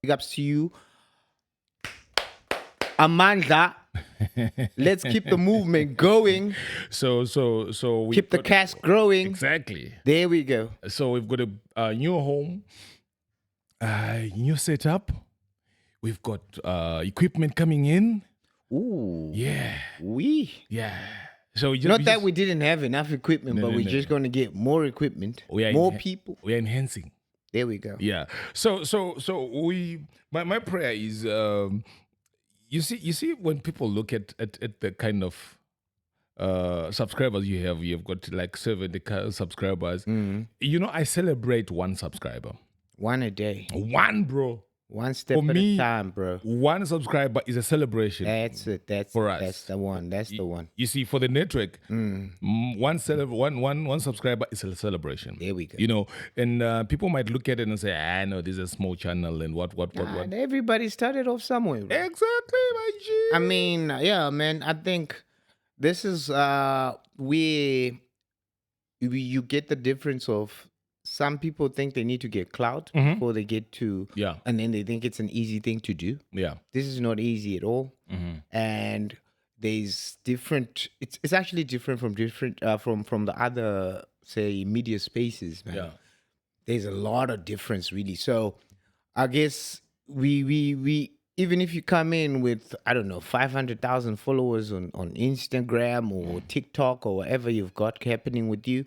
Big ups to you. Amandla. Let's keep the movement going. So we Keep the cash growing. Exactly. There we go. So we've got a new home, new setup. We've got equipment coming in. Ooh. Yeah. Yeah. So Not that we didn't have enough equipment, but we're just going to get more equipment, more people. We are enhancing. There we go. Yeah. So my prayer is you see when people look at the kind of subscribers you've got like 70 subscribers. You know, I celebrate one subscriber. One a day. One, bro. One step at a time, bro. One subscriber is a celebration. That's it. That's for us. That's the one. That's the one. You see, for the network, one subscriber is a celebration. There we go. You know, and people might look at it and say, "I know this is a small channel," and what. And everybody started off somewhere. Bro. Exactly, my G. I mean, yeah, man. I think this is where you get the difference of. Some people think they need to get clout before they get to, and then they think it's an easy thing to do. Yeah, this is not easy at all, and there's different. It's actually different from from the other, say, media spaces, man. Yeah, there's a lot of difference, really. So, I guess we even if you come in with 500,000 followers on Instagram or TikTok or whatever you've got happening with you,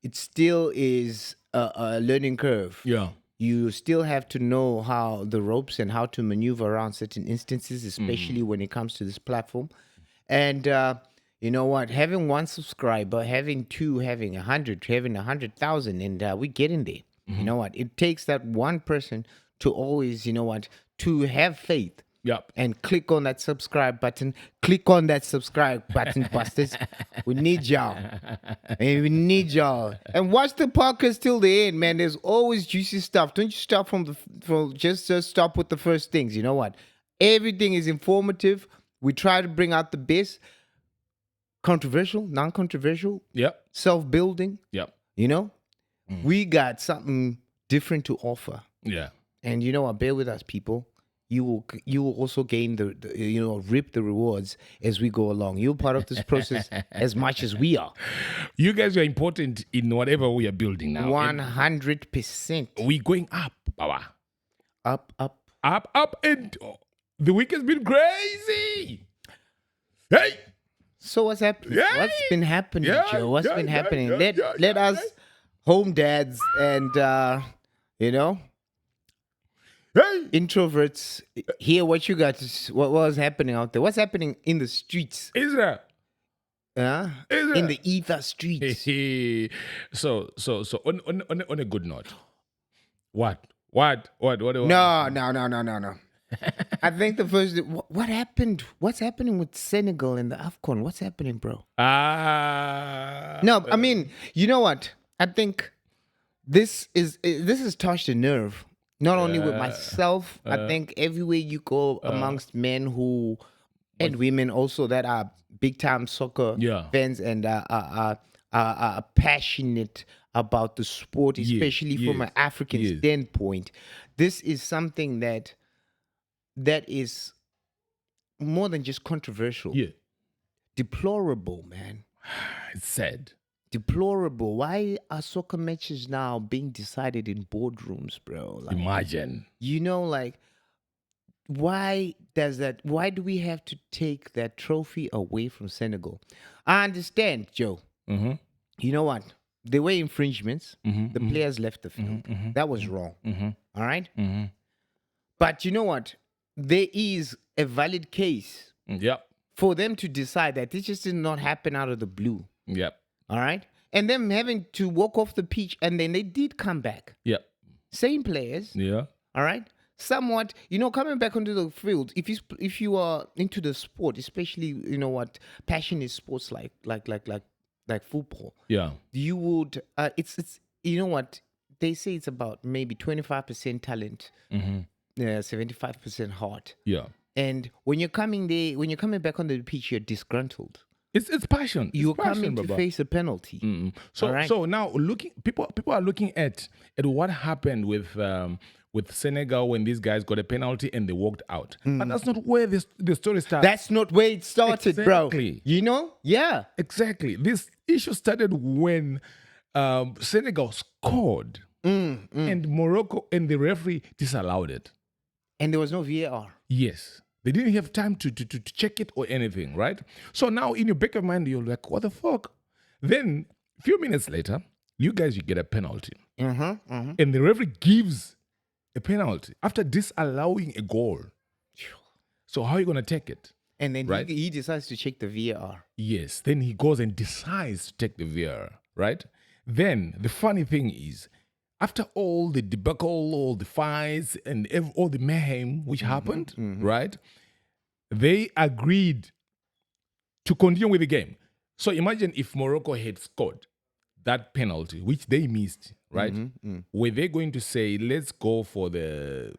it still is a learning curve. Yeah. You still have to know how the ropes and how to maneuver around certain instances, especially when it comes to this platform. And you know what? Having one subscriber, having two, having 100, having 100,000, and we get in there. You know what? It takes that one person to always, to have faith. Yep. And click on that subscribe button. Click on that subscribe button, bastards. We need y'all. And we need y'all. And watch the podcast till the end, man. There's always juicy stuff. Don't you stop from just stop with the first things. You know what? Everything is informative. We try to bring out the best. Controversial, non-controversial. Yep. Self-building. Yep. We got something different to offer. Yeah. And you know what? Bear with us, people. You will also gain the reap the rewards as we go along. You're part of this process as much as we are. You guys are important in whatever we are building now. 100%. We're going up, Baba. Up. And the week has been crazy. Hey. So what's happening? Yay. What's been happening, Joe? What's been happening? Let us home dads and introverts hear what you got. What was happening out there? What's happening in the streets? Israel. In the ether streets. So on a good note. What? No. I think the first. What happened? What's happening with Senegal and the AFCON? What's happening, bro? No, I mean, you know what? I think this has touched a nerve. Not only with myself, I think everywhere you go amongst men and women also that are big time soccer fans and are passionate about the sport, especially from an African standpoint. This is something that is more than just controversial. Yeah. Deplorable, man. It's sad. Deplorable. Why are soccer matches now being decided in boardrooms, bro? Like, imagine. Why do we have to take that trophy away from Senegal? I understand, Joe. Mm-hmm. You know what? There were infringements. The players left the field. That was wrong. All right? But you know what? There is a valid case for them to decide that this just did not happen out of the blue. Yep. All right? And them having to walk off the pitch, and then they did come back. Yep. Same players. Yeah. All right? Somewhat, coming back onto the field, if you are into the sport, especially, passionate sports like football. Yeah. You would, it's you know what? They say it's about maybe 25% talent, 75% heart. Yeah. And when you're coming back on the pitch, you're disgruntled. It's passion. You're coming to face a penalty. So now people are looking at what happened with with Senegal when these guys got a penalty and they walked out. But that's not where the story starts. That's not where it started, Exactly. bro. You know? Yeah. Exactly. This issue started when Senegal scored and Morocco and the referee disallowed it. And there was no VAR. Yes. They didn't have time to check it or anything, right? So now in your back of mind, you're like, what the fuck? Then a few minutes later, you get a penalty. And the referee gives a penalty after disallowing a goal. So how are you going to take it? And then right? he decides to check the VAR. Yes. Then he goes and decides to take the VAR, right? Then the funny thing is, after all the debacle, all the fights, and all the mayhem which happened, right? They agreed to continue with the game. So imagine if Morocco had scored that penalty, which they missed, right? Were they going to say, let's go for the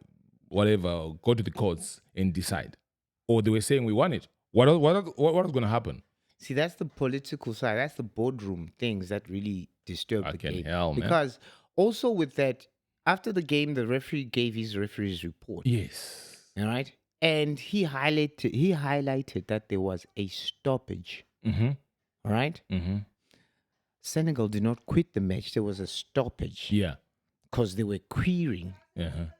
whatever, go to the courts and decide? Or they were saying, we want it. What was going to happen? See, that's the political side. That's the boardroom things that really disturb the game. Hell, man. Because also with that, after the game, the referee gave his referee's report. Yes. All right. And he highlighted that there was a stoppage. All right. Senegal did not quit the match. There was a stoppage. Yeah. Because they were querying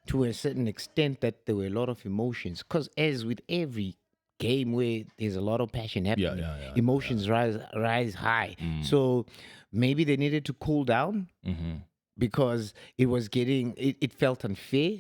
to a certain extent that there were a lot of emotions. Because as with every game where there's a lot of passion happening, emotions rise high. So maybe they needed to cool down because it was it felt unfair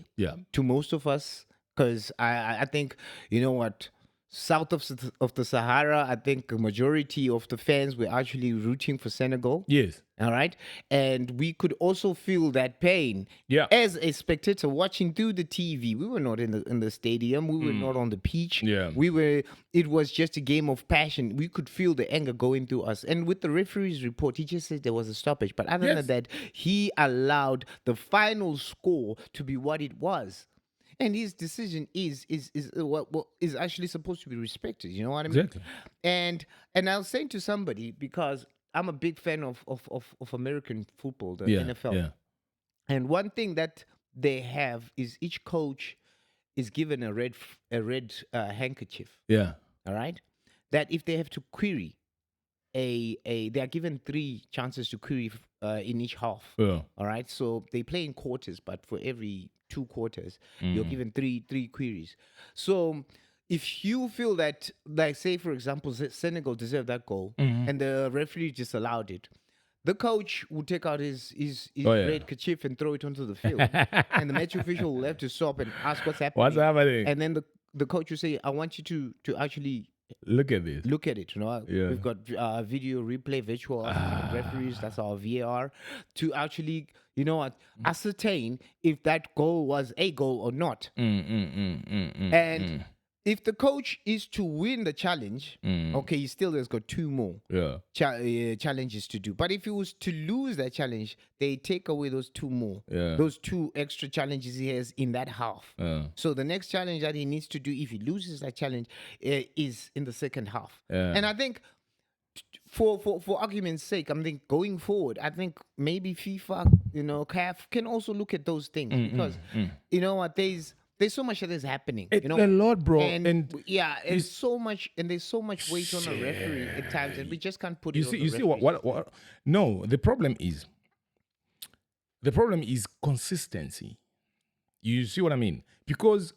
to most of us. Because I think, you know what, south of the Sahara, I think a majority of the fans were actually rooting for Senegal. Yes. All right. And we could also feel that pain. Yeah. As a spectator watching through the TV. We were not in the stadium. We were not on the pitch. Yeah. It was just a game of passion. We could feel the anger going through us. And with the referee's report, he just said there was a stoppage. But other than that, he allowed the final score to be what it was. And his decision is what is actually supposed to be respected. You know what I mean? Exactly. And I was saying to somebody, because I'm a big fan of American football, the NFL. Yeah. And one thing that they have is each coach is given a red handkerchief. Yeah. All right. That if they have to query they are given 3 chances to query in each half. Yeah. All right. So they play in quarters, but for every 2 quarters, you're given three queries. So if you feel that, like, say, for example, Senegal deserved that goal and the referee disallowed it, the coach would take out his red kerchief and throw it onto the field. And the match official will have to stop and ask what's happening. What's happening? And then the coach will say, I want you to actually look at this. Look at it. You know, we've got video replay, virtual referees. That's our VAR to actually, you know, ascertain if that goal was a goal or not. And if the coach is to win the challenge, okay, he still has got 2 more challenges to do. But if he was to lose that challenge, they take away those 2 more, those 2 extra challenges he has in that half. So the next challenge that he needs to do, if he loses that challenge, is in the second half. And I think, for argument's sake, I think going forward, I think maybe FIFA, you know, CAF can also look at those things because you know what, there's so much that is happening. It's you know, a lot, bro. And there's so much weight on a referee at times, and we just can't put it on the You see what? No, the problem is consistency. You see what I mean? Because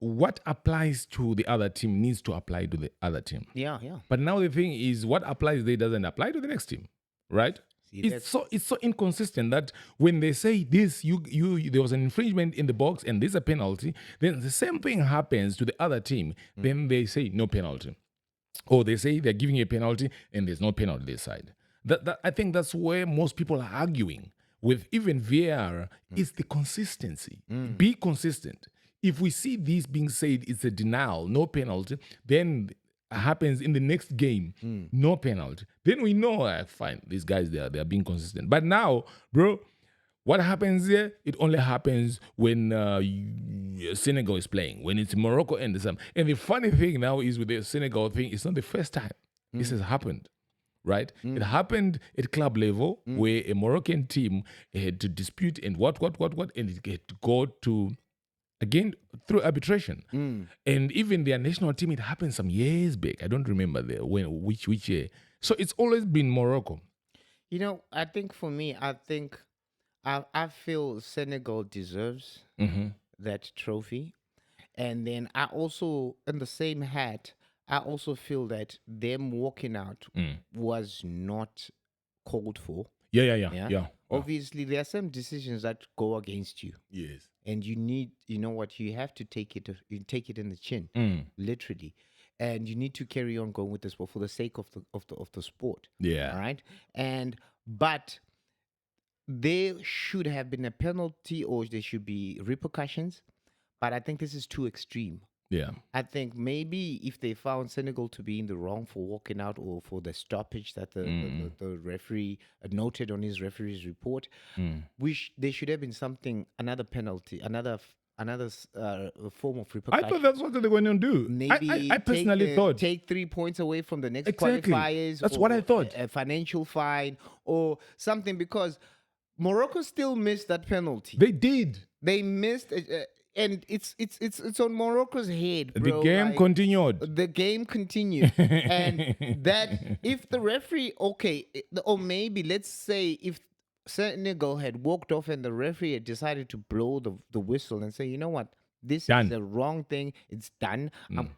what applies to the other team needs to apply to the other team. Yeah. But now the thing is, what applies there doesn't apply to the next team, right? It's so inconsistent that when they say this, there was an infringement in the box and there's a penalty, then the same thing happens to the other team. Then they say no penalty, or they say they're giving you a penalty and there's no penalty this side. That I think that's where most people are arguing with even VAR is the consistency. Be consistent. If we see this being said, it's a denial, no penalty, then happens in the next game, no penalty. Then we know, fine, these guys, they are being consistent. But now, bro, what happens here? It only happens when Senegal is playing, when it's Morocco and the same. And the funny thing now is with the Senegal thing, it's not the first time this has happened, right? It happened at club level where a Moroccan team had to dispute and what, and it had to go to, again, through arbitration. And even their national team, it happened some years back. I don't remember which year. So it's always been Morocco. You know, I think for me, I feel Senegal deserves that trophy. And then I also, in the same hat, I also feel that them walking out was not called for. Yeah. Obviously, there are some decisions that go against you, Yes. and you know what, you have to take it. You take it in the chin, literally, and you need to carry on going with the sport for the sake of the sport. Yeah. All right, but there should have been a penalty or there should be repercussions. But I think this is too extreme. Yeah. I think maybe if they found Senegal to be in the wrong for walking out or for the stoppage that the referee noted on his referee's report, there should have been another penalty, another form of I repercussion. thought that's what they were going to do. Maybe I personally thought. take 3 points away from the next Exactly. qualifiers. That's what I thought. A financial fine or something, because Morocco still missed that penalty. They did. They missed, and it's on Morocco's head, bro. The game continued. The game continued, and that if the referee, or maybe let's say if Senegal had walked off and the referee had decided to blow the whistle and say, you know what, this Done. is the wrong thing. It's done. I'm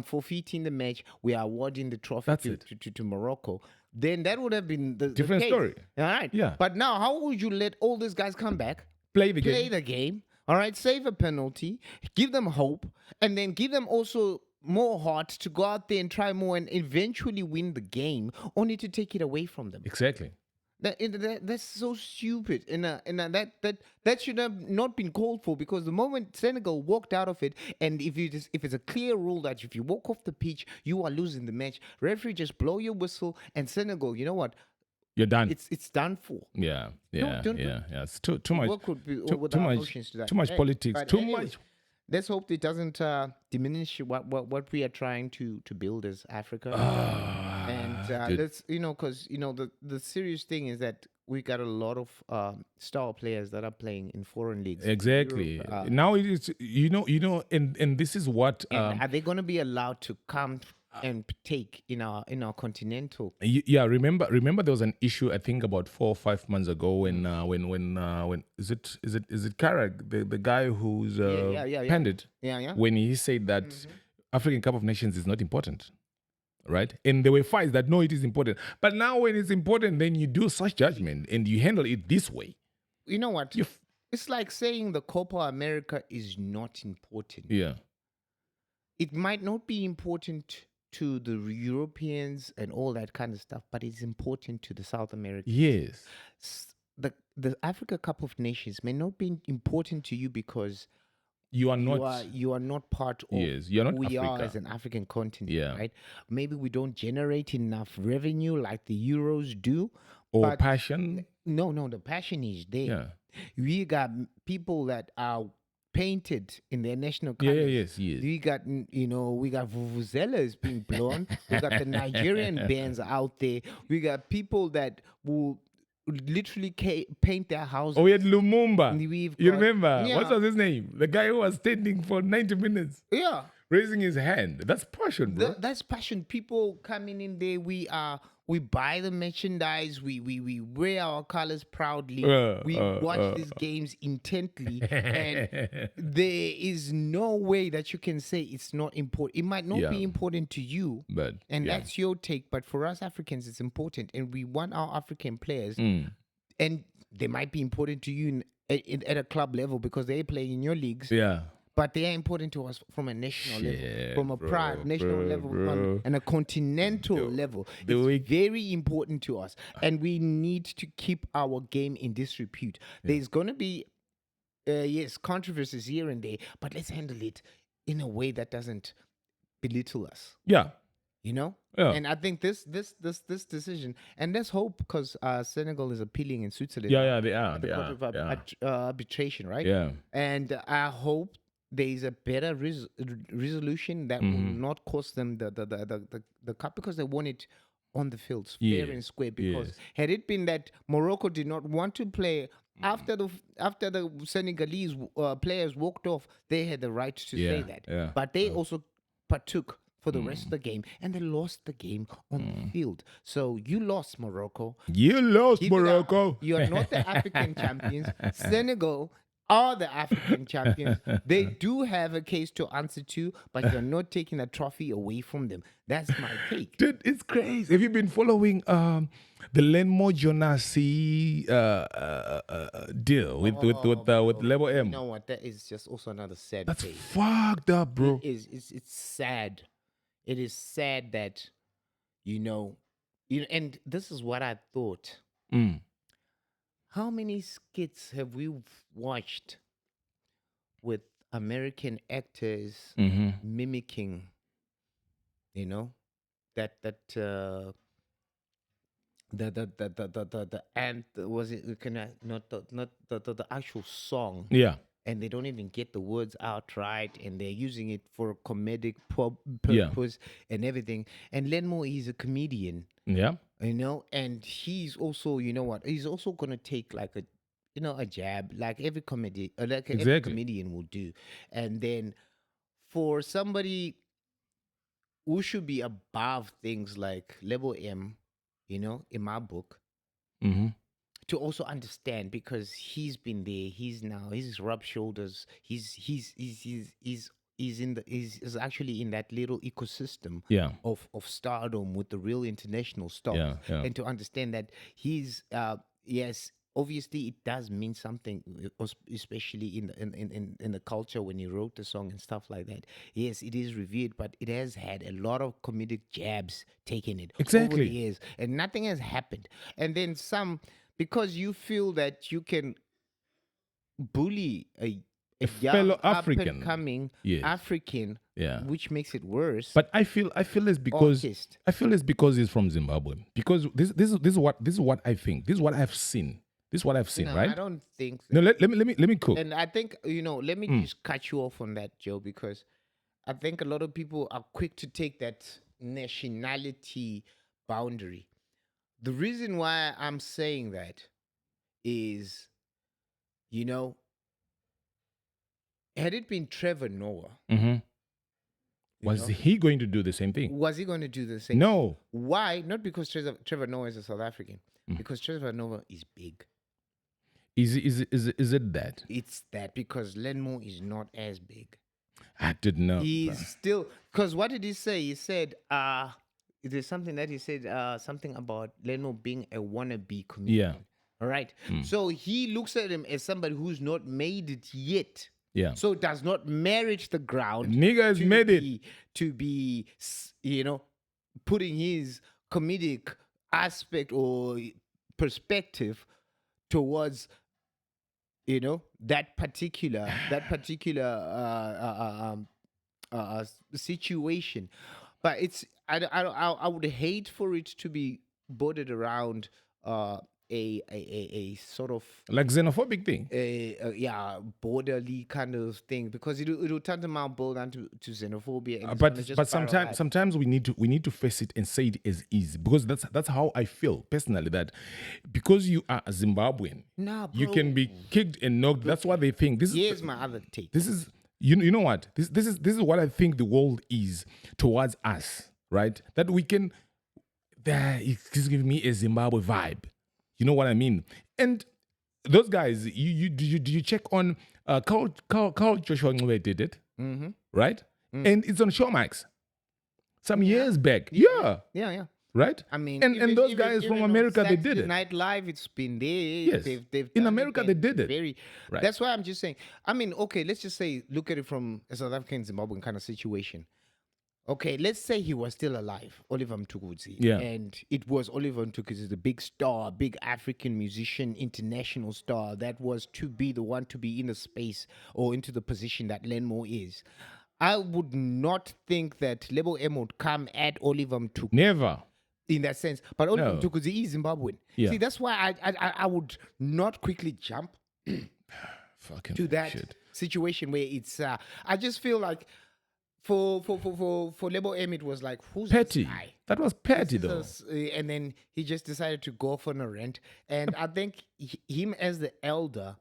forfeiting the match. We are awarding the trophy to Morocco. Then that would have been the Different case. story. All right. Yeah. But now, how would you let all these guys come back? Play the game, all right, save a penalty, give them hope, and then give them also more heart to go out there and try more and eventually win the game, only to take it away from them. Exactly. That's so stupid, and that should have not been called for, because the moment Senegal walked out of it, and if it's a clear rule that if you walk off the pitch, you are losing the match, referee just blow your whistle, and Senegal, you know what? You're done. It's done for. Yeah. It's too much. What could be Too much politics. But Too anyway, much. Let's hope it doesn't diminish what we are trying to build as Africa. Let's because the serious thing is that we got a lot of star players that are playing in foreign leagues. Exactly. Europe, now it is and this is what are they going to be allowed to come and take in our continental? Remember there was an issue I think about 4 or 5 months ago when is it Carragh, the guy who's pandit, when he said that African Cup of Nations is not important, right? And there were fights that no, it is important, but now when it's important, then you do such judgment and you handle it this way. You know what? It's like saying the Copa America is not important. Yeah, it might not be important to the Europeans and all that kind of stuff, but it's important to the South Americans. Yes. The Africa Cup of Nations may not be important to you because you are not part of you're not who we Africa. are as an African continent, right? Maybe we don't generate enough revenue like the Euros do. Or passion. No, the passion is there. Yeah. We got people that are painted in their national colors. Yes. We got vuvuzelas being blown. We got the Nigerian bands out there. We got people that will literally paint their houses. Oh, we had Lumumba. You remember? Yeah. What was his name? The guy who was standing for 90 minutes. Yeah. Raising his hand. That's passion, bro. That's passion. People coming in there. We buy the merchandise. We wear our colors proudly. We watch these games intently, and there is no way that you can say it's not important. It might not be important to you, and that's your take. But for us Africans, it's important, and we want our African players, and they might be important to you at a club level because they're playing in your leagues. Yeah. But they are important to us from a national level, from a national level, and a continental level. It's very important to us. And we need to keep our game in disrepute. There's going to be, controversies here and there, but let's handle it in a way that doesn't belittle us. Yeah. You know? Yeah. And I think this decision, and let's hope, because Senegal is appealing in Switzerland. Yeah, they are. Arbitration, right? Yeah. And I hope there is a better resolution that will not cost them the cup, because they won it on the fields, fair and square. Because had it been that Morocco did not want to play after the Senegalese players walked off, they had the right to say that. Yeah. But they also partook for the rest of the game, and they lost the game on the field. So you lost, Morocco. You lost, Keep it up. Morocco. You are not the African champions. Senegal are the African champions. They do have a case to answer to, but you're not taking a trophy away from them. That's my take. Dude, it's crazy. Have you been following the Learnmore Jonasi deal with Level M? You know what? That is just also another sad That's case. fucked up, bro. It's sad. It is sad that and this is what I thought. How many skits have we watched with American actors mimicking, that the and was it not the actual song? Yeah. And they don't even get the words out right, and they're using it for comedic purpose and everything. And Learnmore, he's a comedian. Yeah. And he's also, he's also gonna take like a jab, like every every comedian will do. And then for somebody who should be above things like Level M, in my book, to also understand, because he's been there, he's rubbed shoulders, he's actually in that little ecosystem of stardom with the real international stars. And to understand that he's yes, obviously it does mean something, especially in the culture when he wrote the song and stuff like that. Yes, it is revered, but it has had a lot of comedic jabs taken it over the years, and nothing has happened. And then some, because you feel that you can bully a fellow African, coming African, which makes it worse. But I feel it's because he's from Zimbabwe. Because this is what I think. This is what I've seen. No, right? I don't think so. No, let me cook. And I think, let me just cut you off on that, Joe, because I think a lot of people are quick to take that nationality boundary. The reason why I'm saying that is, had it been Trevor Noah, was he going to do the same thing? Was he going to do the same? No. Why? Not because Trevor Noah is a South African. Because Trevor Noah is big. Is it that? It's that, because Learnmore is not as big. I didn't know. He's still, because what did he say? He said, there's something that he said, something about Learnmore being a wannabe comedian. Yeah. All right. So he looks at him as somebody who's not made it yet. Yeah. So does not merit the ground. Nigga has made it. To be, putting his comedic aspect or perspective towards, that particular situation. But it's I would hate for it to be bordered around a sort of like xenophobic thing, borderly kind of thing, because it'll boil down to xenophobia. And but sometimes we need to face it and say it as is, because that's how I feel personally, that because you are a Zimbabwean, you can be kicked and knocked. That's what they think. Here's my other take. This is you know what, this is what I think the world is towards us, right? That we can, it's giving me a Zimbabwe vibe. You know what I mean? And those guys, did you check on Carl Joshua Ngwe did it, right? And it's on Showmax some years back. Yeah. Right? I mean, and those guys from America, they did it. Night Live, it's been there. Yes. They've in America, they did it. Right. That's why I'm just saying. I mean, okay, let's just say, look at it from a South African Zimbabwean kind of situation. Okay, let's say he was still alive, Oliver Mtukudzi. Yeah. And it was Oliver Mtukudzi, the big star, big African musician, international star, that was to be the one to be in the space or into the position that Learnmore is. I would not think that Level M would come at Oliver Mtukudzi. Never. In that sense. But Oliver Mtukudzi is Zimbabwean. Yeah. See, that's why I would not quickly jump Fucking to that shit. situation where it's, I just feel like, for Lebo M, it was like, who's Petty. this guy? That was petty, This though. is and then he just decided to go off on a rant. And I think him as the elder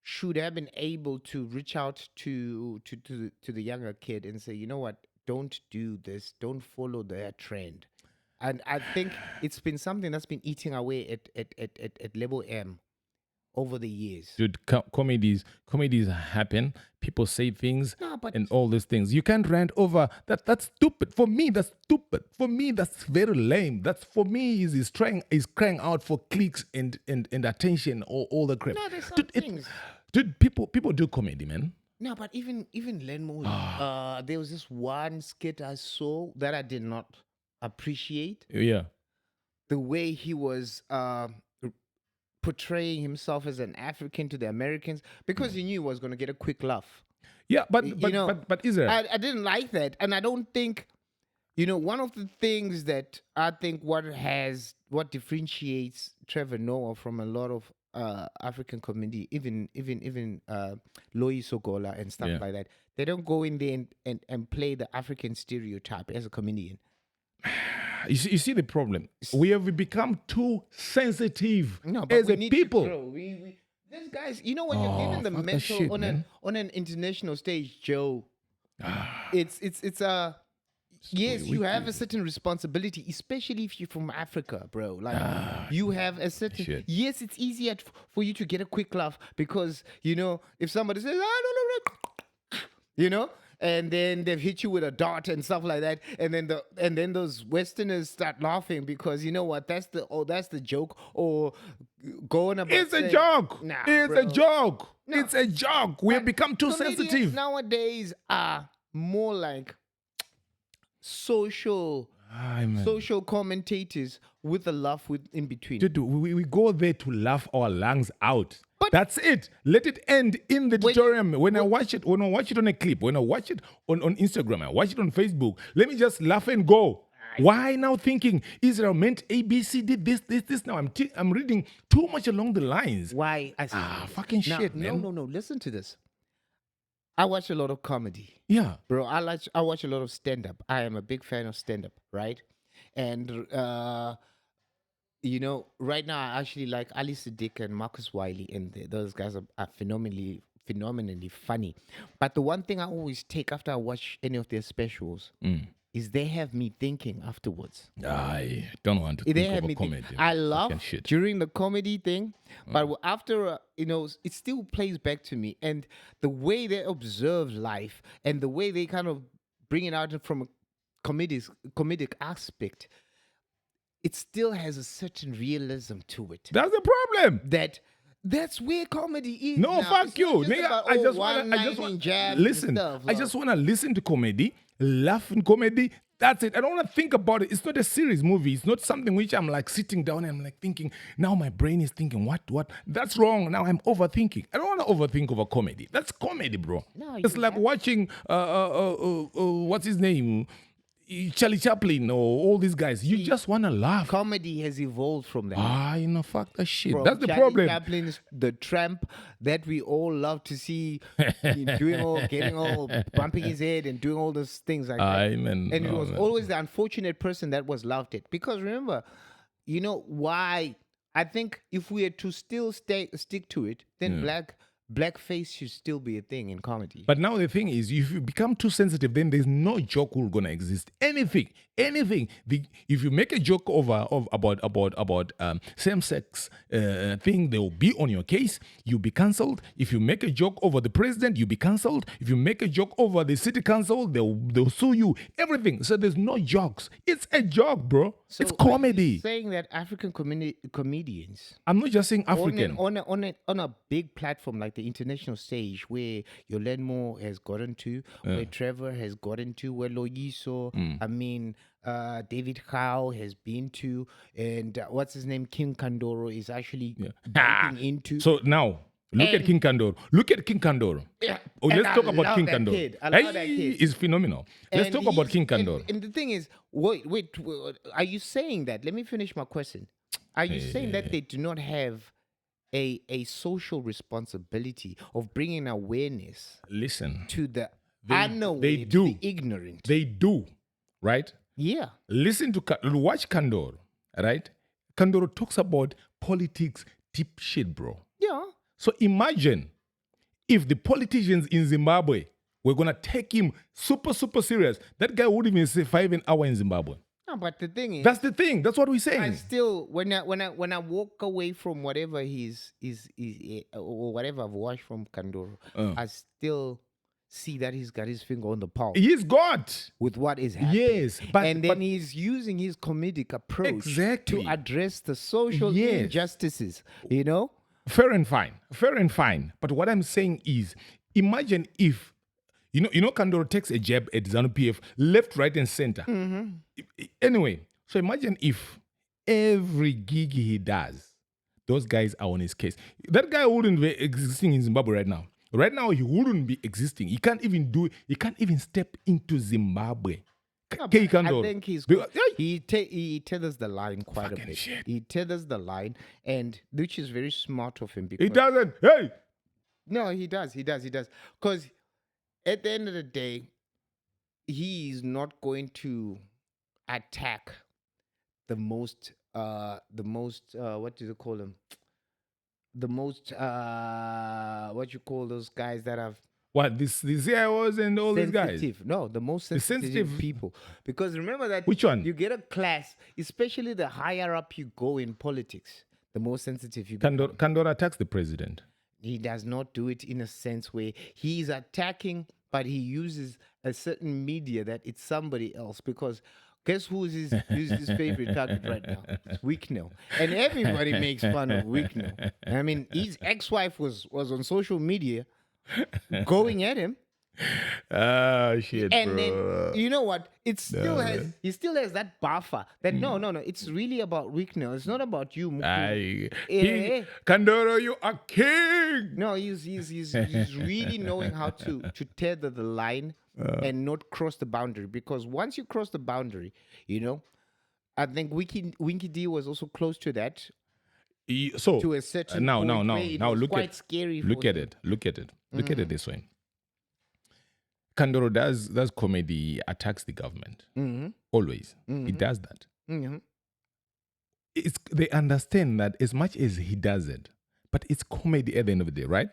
should have been able to reach out to the younger kid and say, you know what, don't do this, don't follow their trend. And I think it's been something that's been eating away at Lebo M over the years. Dude, comedies happen. People say things No, but and all these things. You can't rant over that. That's stupid. For me, that's stupid. For me, that's very lame. That's for me is crying out for clicks and attention or all the crap. no, there's some Dude, things. dude, people do comedy, man. No, but even Learnmore, there was this one skit I saw that I did not appreciate. Yeah. The way he was portraying himself as an African to the Americans, because he knew he was going to get a quick laugh. Yeah, but Israel. I didn't like that, and I don't think, one of the things that I think what differentiates Trevor Noah from a lot of African comedy, even Lois Sogola and stuff Yeah. like that, they don't go in there and play the African stereotype as a comedian. You see the problem. We have become too sensitive No, but as we a need people. to grow. These guys, when you're given the fuck that mental shit, on man. an international stage, Joe, it's yes, you have a certain responsibility, especially if you're from Africa, bro. Like you have a certain. shit. Yes, it's easier for you to get a quick laugh because if somebody says, and then they've hit you with a dart and stuff like that, and then those Westerners start laughing because you know what? That's the joke, or going about. It's a saying, joke. Nah, It's bro. a joke. No. It's a joke. We have become too Comedians sensitive. nowadays are more like social commentators with a laugh in between. Dude, we go there to laugh our lungs out. But- That's it. Let it end in the tutorial. When I watch it on a clip, when I watch it on Instagram, I watch it on Facebook, let me just laugh and go. Why now thinking Israel meant ABC did this now? I'm reading too much along the lines. Why? Fucking shit, man. No. Listen to this. I watch a lot of comedy. Yeah. Bro, I watch a lot of stand-up. I am a big fan of stand-up, right? And right now I actually like Ali Siddiq and Marcus Wiley, and those guys are phenomenally funny. But the one thing I always take after I watch any of their specials is they have me thinking afterwards. I don't want to They think have of me a comedy. I love Fucking shit. during the comedy thing, but after it still plays back to me, and the way they observe life and the way they kind of bring it out from a comedic aspect, it still has a certain realism to it. That's the problem. That's where comedy is. No, now. fuck It's you. not just Nigga, about, I just one-liners want and jabs and listen. stuff, I like. just want to listen to comedy, laugh in comedy. That's it. I don't want to think about it. It's not a serious movie. It's not something which I'm like sitting down and I'm like thinking. Now my brain is thinking, what? That's wrong. Now I'm overthinking. I don't want to overthink over comedy. That's comedy, bro. No, it's you like have- watching what's his name, Charlie Chaplin or all these guys. You just want to laugh. Comedy has evolved from that. Fuck that shit. From That's the Charlie problem. Chaplin's The Tramp that we all love to see getting all bumping his head and doing all those things like that. Man, And it no, was man. always the unfortunate person that was loved it. Because remember, why? I think if we had to still stick to it, then blackface should still be a thing in comedy. But now the thing is, if you become too sensitive, then there's no joke will gonna exist. Anything. If you make a joke about same-sex thing, they will be on your case. You'll be cancelled. If you make a joke over the president, you'll be cancelled. If you make a joke over the city council, they'll sue you. Everything. So there's no jokes. It's a joke, bro. So it's are you comedy. saying that African comedians I'm not just saying African. on a big platform like the international stage, where your Learnmore has gotten to, where Trevor has gotten to, where Loyiso, David Howe has been to, and what's his name, King Kandoro is actually breaking into. So now, look at King Kandoro. Yeah, Oh, and let's I talk about love King that Kandoro. kid. I love that kid. He's phenomenal. Let's And talk about he's- King Kandoro. And the thing is, wait, are you saying that? Let me finish my question. Are you saying that they do not have a social responsibility of bringing awareness Listen, to the They do. be ignorant. They do, right? Yeah. Watch Kandoro, right? Kandoro talks about politics, deep shit, bro. Yeah. So imagine if the politicians in Zimbabwe were gonna take him super, super serious. That guy wouldn't even survive an hour in Zimbabwe. No, but the thing is, That's the thing. That's what we're saying. I still, when I walk away from whatever or whatever I've watched from Kandoro, I still see that he's got his finger on the pulse He's got. with what is happening. Yes, but he's using his comedic approach Exactly. to address the social Yes. injustices. You know, fair and fine. But what I'm saying is, imagine if you know Kandoro takes a jab at ZANU-PF left, right, and center. Anyway, so imagine if every gig he does, those guys are on his case. That guy wouldn't be existing in Zimbabwe right now. Right now, he wouldn't be existing. He can't even step into Zimbabwe. No, Okay, but Kandoro. I think he tethers the line quite a Fucking bit. shit. He tethers the line, and which is very smart of him because He doesn't. Hey, no, he does. Because at the end of the day, he is not going to attack the most what do you call them? The most what you call those guys that have what these CIOs and all these guys? sensitive. No, the most sensitive, sensitive- people. Because remember that Which one? you get a class, especially the higher up you go in politics, the more sensitive you become. Kandoro attacks the president. He does not do it in a sense where he is attacking, but he uses a certain media that it's somebody else. Because guess who's his favorite target right now? It's Wicknell. And everybody makes fun of Wicknell. I mean, his ex-wife was on social media going at him. Ah, shit, And bro. then you know what? He still has that buffer that no, it's really about Wicknell. It's not about you, Mukulu. King, Kandoro, you are king. No, he's really knowing how to tether the line and not cross the boundary. Because once you cross the boundary, you know, I think Winky D was also close to that. So To a certain now, point where it was look quite at scary. look for at him. it. Look at it this way. Kandoro does comedy, attacks the government. Always. He does that. Mhm. They understand that as much as he does it, but it's comedy at the end of the day, right?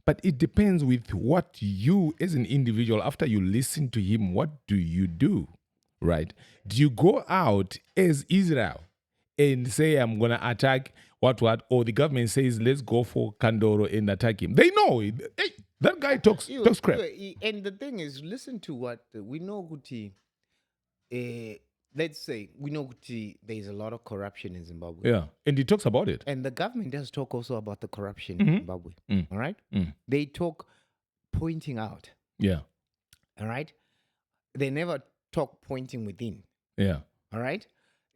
But it depends with what you, as an individual, after you listen to him, what do you do, right? Do you go out as Israel and say, I'm going to attack what, or the government says, let's go for Kandoro and attack him? They know. Hey, that guy talks crap. And the thing is, listen to what we know, Guti. Let's say we know Guti, there's a lot of corruption in Zimbabwe. Yeah, and he talks about it. And the government does talk also about the corruption in Zimbabwe. All right? They talk pointing out. Yeah, All right? They never talk pointing within. yeah. All right?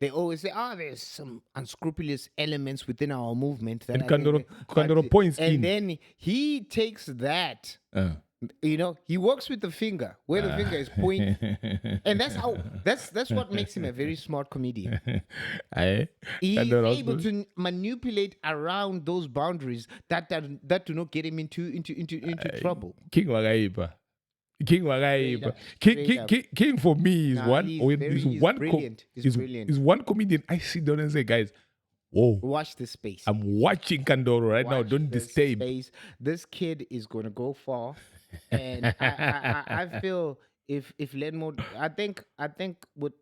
They always say, there's some unscrupulous elements within our movement. That And Kandoro points and in. then he takes that, you know, he works with the finger, where the finger is pointing. And that's what makes him a very smart comedian. He's able to manipulate around those boundaries that do not get him into trouble. King Wagaipa. Straight up. King for me is Nah, one. he's He's one. brilliant. He's brilliant. He's one comedian. I sit down and say, guys, whoa, Watch this space. I'm watching Kandoro right now. Watch Don't this disturb. space. This kid is going to go far, and I feel if Learnmore, I think with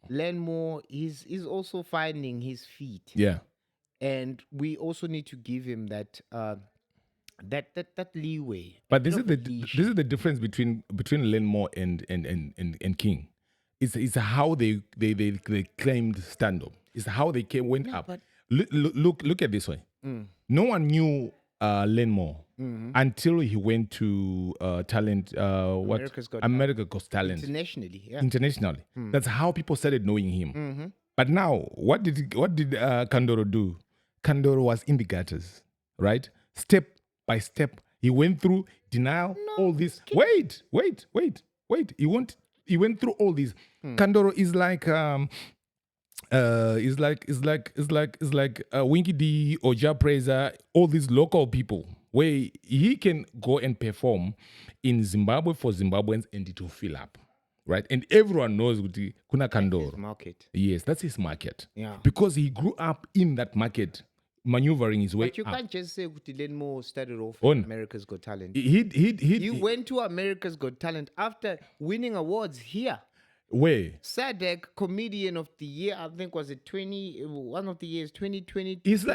Learnmore, he's also finding his feet, Yeah. and we also need to give him that that leeway. But this a is bit the of leash. this is the difference between Learnmore and King. It's how they claimed stand up. It's how they went up. but- Look at this way. No one knew Learnmore until he went to talent. America's Got America Got Talent Internationally, yeah. internationally. That's how people started knowing him. But now, what did Kandoro do? Kandoro was in the gutters, right? Step by step, he went through denial, all this. Wait. He went through all these. Kandoro is like Winky D or Ja Praiser, all these local people where he can go and perform in Zimbabwe for Zimbabweans and it will fill up, right? And everyone knows kuti kuna Kandoro. Market. Yes, that's his market. Yeah. Because he grew up in that market, maneuvering his way But you up. can't just say kuti Learnmore started off On. at America's Got Talent. He went to America's Got Talent after winning awards here. where? Sadek Comedian of the Year, I think was it one of the years 2020. It's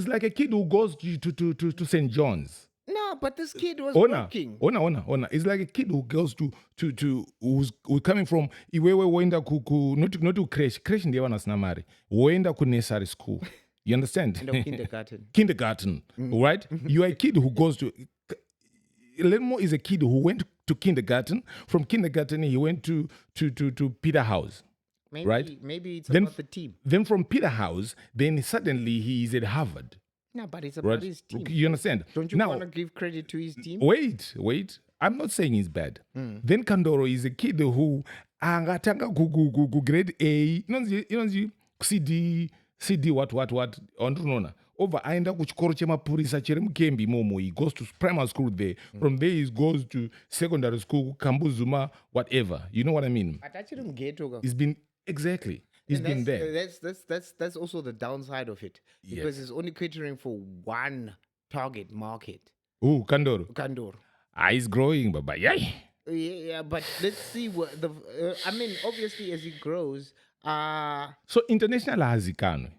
like a kid who goes to St. John's. No, but this kid was working. Ona. It's like a kid who goes who's coming from iwewe woenda not to crash ndiye vanasina mari. Woenda ku nursery school. You understand? And kindergarten. Kindergarten, right? You are a kid who goes to Learnmore is a kid who went to kindergarten. From kindergarten, he went to Peterhouse. Maybe it's about the team. Then from Peterhouse, then suddenly he is at Harvard. No, but it's about his team. You understand? Don't you want to give credit to his team? Wait. I'm not saying he's bad. Then Kandoro is a kid who angatanga grade A, CD what ondunona. Over aenda kuchikoro chemapurisa chiri mukembi momo. He goes to primary school there. From there he goes to secondary school, Kambuzuma, whatever. You know what I mean? He's been exactly. He's been there. That's also the downside of it. Because it's only catering for one target market. Oh, Kandoro. He's growing, baba. Yeah, but let's see what obviously as he grows, so international hazikano.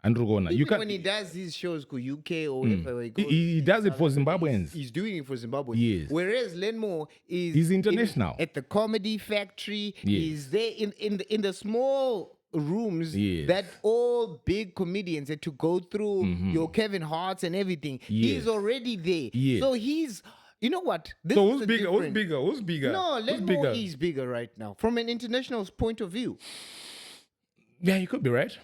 Even when he does these shows to UK or wherever he goes, he does it for Zimbabweans. He's doing it for Zimbabwe. Yes. Whereas Learnmore he's international. At the Comedy Factory, yes. He's there in the small rooms that all big comedians had to go through, your Kevin Hart's and everything. He's already there. Yes. So he's, you know what? So who's bigger? No, Learnmore is bigger right now from an international point of view. Yeah, you could be right.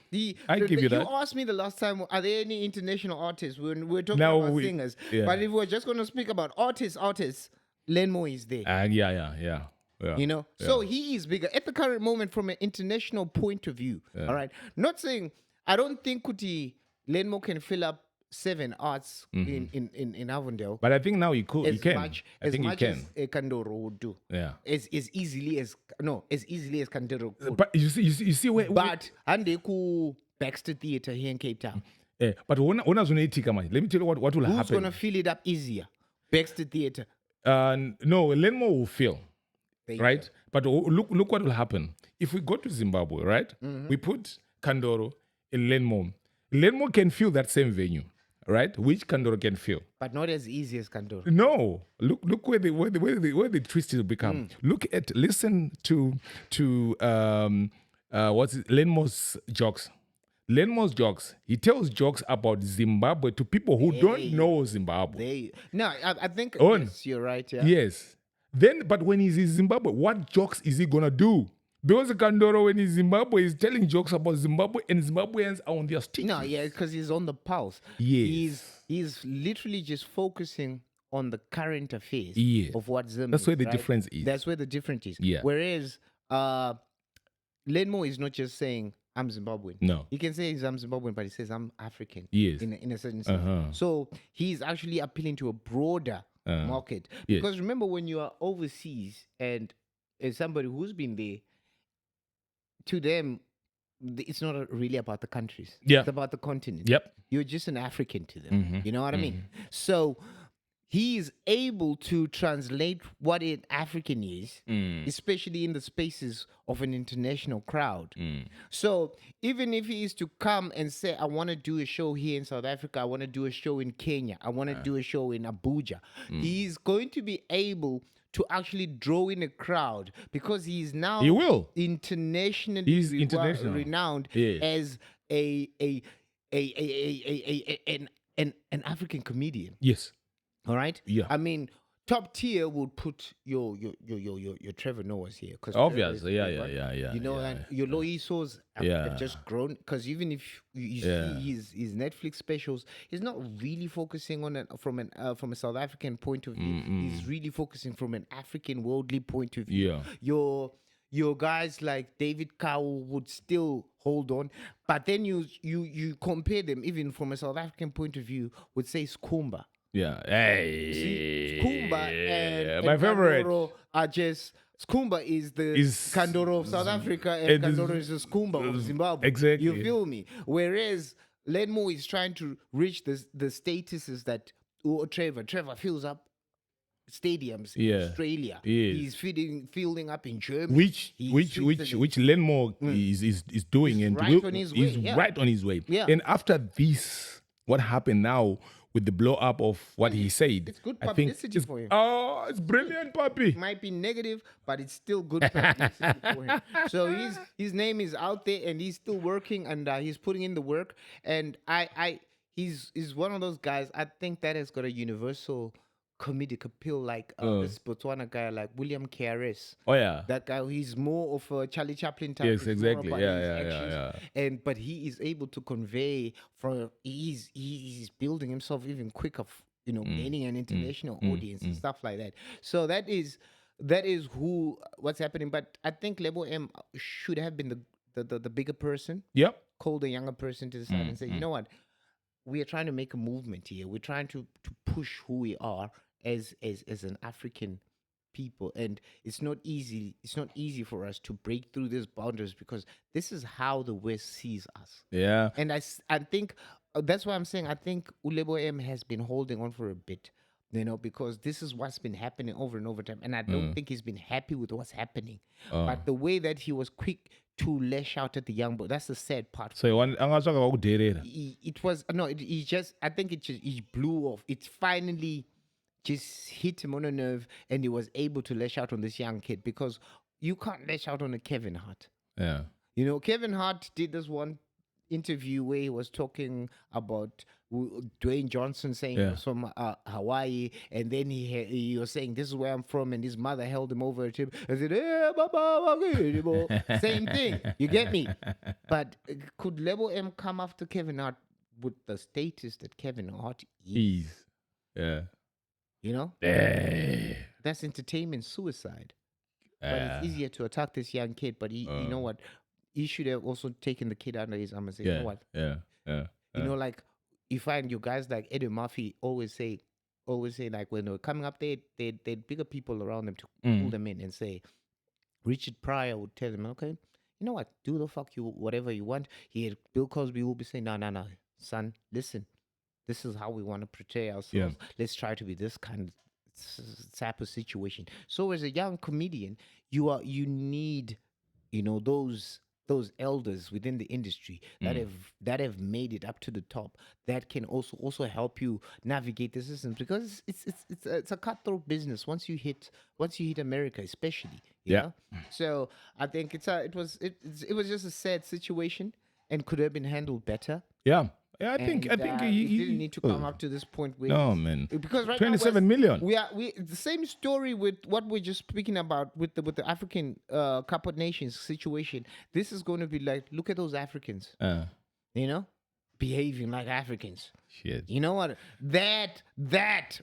I give you that. You asked me the last time, are there any international artists? We're talking about singers. Yeah. But if we're just going to speak about artists, Learnmore is there. Yeah. You know? Yeah. So he is bigger at the current moment from an international point of view. Yeah. All right? Not saying, I don't think Learnmore can fill up 7 arts in Avondale. But I think now he can. As much as Kandoro would do. Yeah. As easily as Kandoro could. But you see where. But Andeku Baxter Theatre here in Cape Town. But let me tell you what will happen. Who's gonna fill it up easier? Baxter Theatre. No, Learnmore will fill. Right? But look what will happen. If we go to Zimbabwe, right? We put Kandoro in Learnmore. Learnmore can fill that same venue. Right, which Kandoro can fill, but not as easy as Kandoro. No, look where the twist will become. Listen to what's it? Learnmore's jokes. Learnmore's jokes. He tells jokes about Zimbabwe to people who don't know Zimbabwe. I think yes, you're right. Yeah. Yes. Then, but when he's in Zimbabwe, what jokes is he gonna do? Because Kandoro, when he's in Zimbabwe, he's telling jokes about Zimbabwe, and Zimbabweans are on their stick. No, yeah, because he's on the pulse. Yes. He's literally just focusing on the current affairs of what Zimbabwe. That's where the difference is. That's where the difference is. Yeah. Whereas Learnmore is not just saying, I'm Zimbabwean. No. He can say I'm Zimbabwean, but he says I'm African. Yes. In a certain sense. So he's actually appealing to a broader market. Yes. Because remember, when you are overseas and as somebody who's been there, to them, it's not really about the countries. Yeah. It's about the continent. Yep. You're just an African to them. You know what I mean? So he is able to translate what an African is, especially in the spaces of an international crowd. So even if he is to come and say, I want to do a show here in South Africa, I want to do a show in Kenya, I want to do a show in Abuja, he's going to be able to actually draw in a crowd because he's now internationally renowned as an African comedian. Yes. All right. Yeah. I mean, top tier would put your Trevor Noahs here because obviously, yeah. You know, and your Loisos have just grown because even if you see his Netflix specials, he's not really focusing on it from a South African point of view. He's really focusing from an African worldly point of view. Yeah. Your guys like David Cow would still hold on, but then you compare them even from a South African point of view, would say Skumba. Yeah. See, Skumba and my favorite Kandoro are just Skumba is the is Kandoro of South Africa, and and Kandoro is the Skumba of Zimbabwe. exactly. You feel me? Whereas Learnmore is trying to reach the statuses that Trevor fills up stadiums in Australia. Yes. He's fielding up in Germany. Which Switzerland. Learnmore is doing, He's and right on his way, yeah. right on his way. Yeah. And after this, what happened now with the blow up of what he said? It's good I think publicity for him. Oh, it's brilliant, puppy. Might be negative, but it's still good publicity for him. So his name is out there, and he's still working, and he's putting in the work. And he's one of those guys. I think that has got a universal comedic appeal, like this Botswana guy, like William KRS. Oh yeah, that guy. He's more of a Charlie Chaplin type. Yes, It's more exactly. about Yeah, his yeah, actions. yeah. And but he is able to convey from he's building himself even quicker. Gaining an international audience and stuff like that. So that is what's happening. But I think Lebo M should have been the bigger person. Yep. Call the younger person to the side and say, you know what, we are trying to make a movement here. We're trying to push who we are as an African people, and it's not easy. It's not easy for us to break through these boundaries because this is how the West sees us. Yeah. And I think that's why I'm saying I think Ulebo M has been holding on for a bit, because this is what's been happening over and over time, and I don't think he's been happy with what's happening. But the way that he was quick to lash out at the young boy, that's the sad part. So It was he just I think he blew off. It finally just hit him on a nerve, and he was able to lash out on this young kid because you can't lash out on a Kevin Hart. Yeah. Kevin Hart did this one interview where he was talking about Dwayne Johnson saying he was from Hawaii, and then he was saying this is where I'm from, and his mother held him over at him and said, "Hey, Baba, same thing." You get me? But could Lebo M come after Kevin Hart with the status that Kevin Hart is? Yeah. That's entertainment suicide. But it's easier to attack this young kid. But you know what? He should have also taken the kid under his arm and say, you know what? Like you find you guys like Eddie Murphy always say like when they're coming up, they had bigger people around them to pull them in and say, Richard Pryor would tell them, okay, you know what? Do the fuck you whatever you want. Bill Cosby will be saying, no, son, listen. This is how we want to portray ourselves. Yeah. Let's try to be this kind of type of situation. So as a young comedian, you need, those elders within the industry that have made it up to the top that can also help you navigate the system, because it's a cutthroat business once you hit America, especially. You know? So I think it was just a sad situation and could have been handled better. Yeah. Yeah, I think he didn't need to come up to this point where because right 27 million. We the same story with what we're just speaking about with the African Cup of Nations situation. This is going to be like, look at those Africans, behaving like Africans. Shit. You know what? That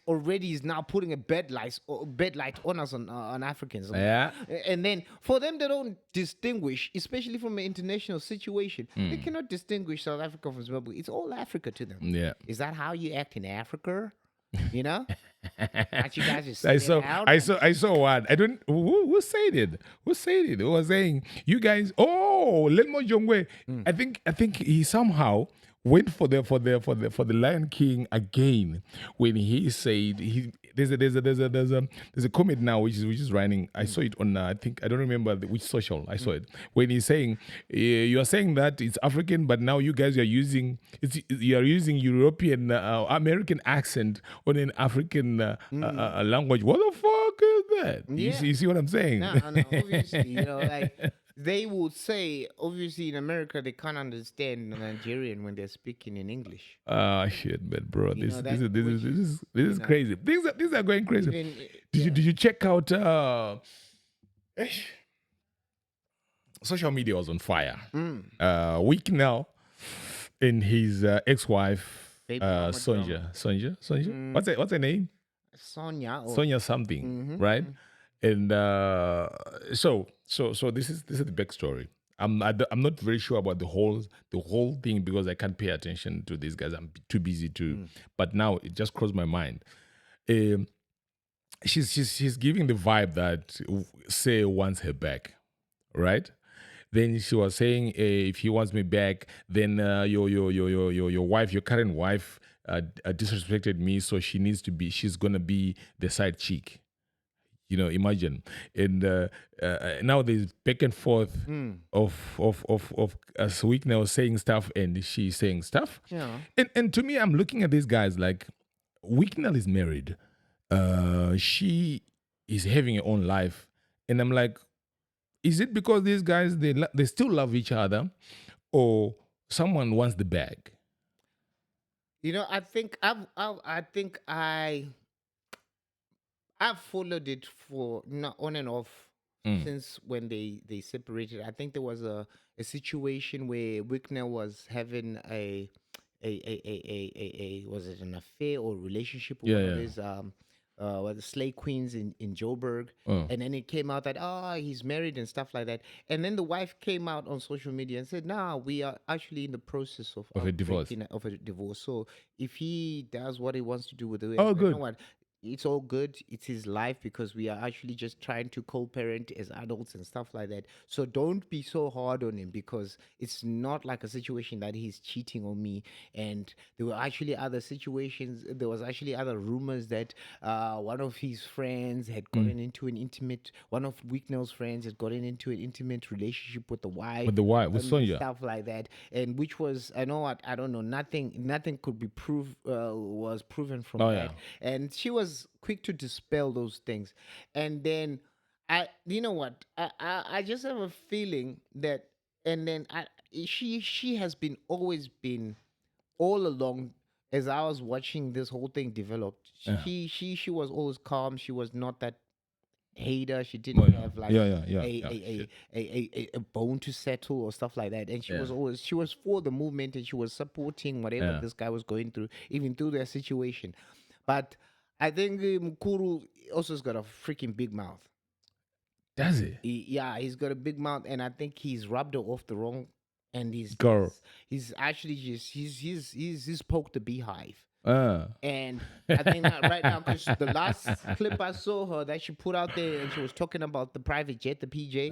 already is now putting a bed light on us on Africans. Yeah. And then for them, they don't distinguish, especially from an international situation. They cannot distinguish South Africa from Zimbabwe. It's all Africa to them. Yeah. Is that how you act in Africa? Aren't you guys just I saw one. I don't. Who said it? Who was saying, you guys? Oh, Learnmore Jongwe. I think he somehow went for the Lion King again when he said there's a comment now which is running. I saw it on I don't remember which social I saw it, when he's saying you are saying that it's African, but now you guys are using European American accent on an African language. What the fuck is that? Yeah. You see what I'm saying? No, obviously, like they would say, obviously in America they can't understand Nigerian when they're speaking in English. Shit, man, bro, this is crazy. Things are going crazy. Did you check out? Social media was on fire. Wicknell and his ex-wife Sonja. What's her name? Sonia something, right? And so this is the backstory. I'm not very sure about the whole thing because I can't pay attention to these guys. I'm too busy to. But now it just crossed my mind. Um, she's giving the vibe that Say wants her back, right? Then she was saying, if he wants me back, then your wife, your current wife, disrespected me, so she's gonna be the side chick. Imagine. And now there's back and forth of Wicknell saying stuff and she saying stuff. Yeah. And to me, I'm looking at these guys like Wicknell is married. She is having her own life. And I'm like, is it because these guys, they still love each other, or someone wants the bag? I think I've followed it for on and off since when they separated. I think there was a situation where Wickner was having a was it an affair or relationship with one of his the slay queens in Joburg, and then it came out that he's married and stuff like that, and then the wife came out on social media and said, "Nah, we are actually in the process of a divorce. of a divorce. So if he does what he wants to do with the Oh, you good. know what? It's all good. It's his life because we are actually just trying to co-parent as adults and stuff like that. So don't be so hard on him because it's not like a situation that he's cheating on me. And there were actually other situations. There was actually other rumors that one of his friends had gotten into one of Wicknell's friends had gotten into an intimate relationship with the wife. With the wife, with and Sonia. stuff like that, and which was I don't know, nothing could be was proven from that, and she was quick to dispel those things. And then you know what, I just have a feeling that, and then she has been always been all along as I was watching this whole thing develop. She was always calm. She was not that hater. She didn't have like a bone to settle or stuff like that. And she was for the movement and she was supporting whatever this guy was going through, even through their situation. But I think Mukuru also has got a freaking big mouth. Does he? He's got a big mouth, and I think he's rubbed her off the wrong. And he's actually just he's poked the beehive. And I think that right now, because the last clip I saw her that she put out there, and she was talking about the private jet, the PJ,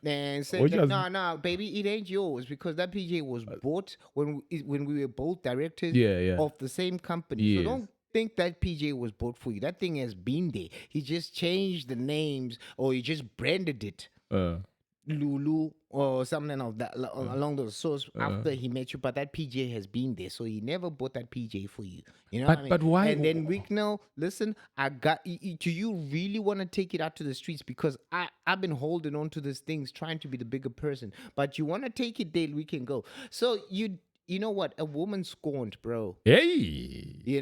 and said, "No, baby, it ain't yours because that PJ was bought when we were both directors of the same company. Yes. So don't think that PJ was bought for you. That thing has been there. He just changed the names or he just branded it." Lulu or something of that along those sources after he met you, but that PJ has been there, so he never bought that PJ for you. You know, but why? And then Wicknell, listen, I got. Do you really want to take it out to the streets? Because I've been holding on to these things, trying to be the bigger person. But you want to take it there, we can go. So you know what? A woman scorned, bro. Hey, you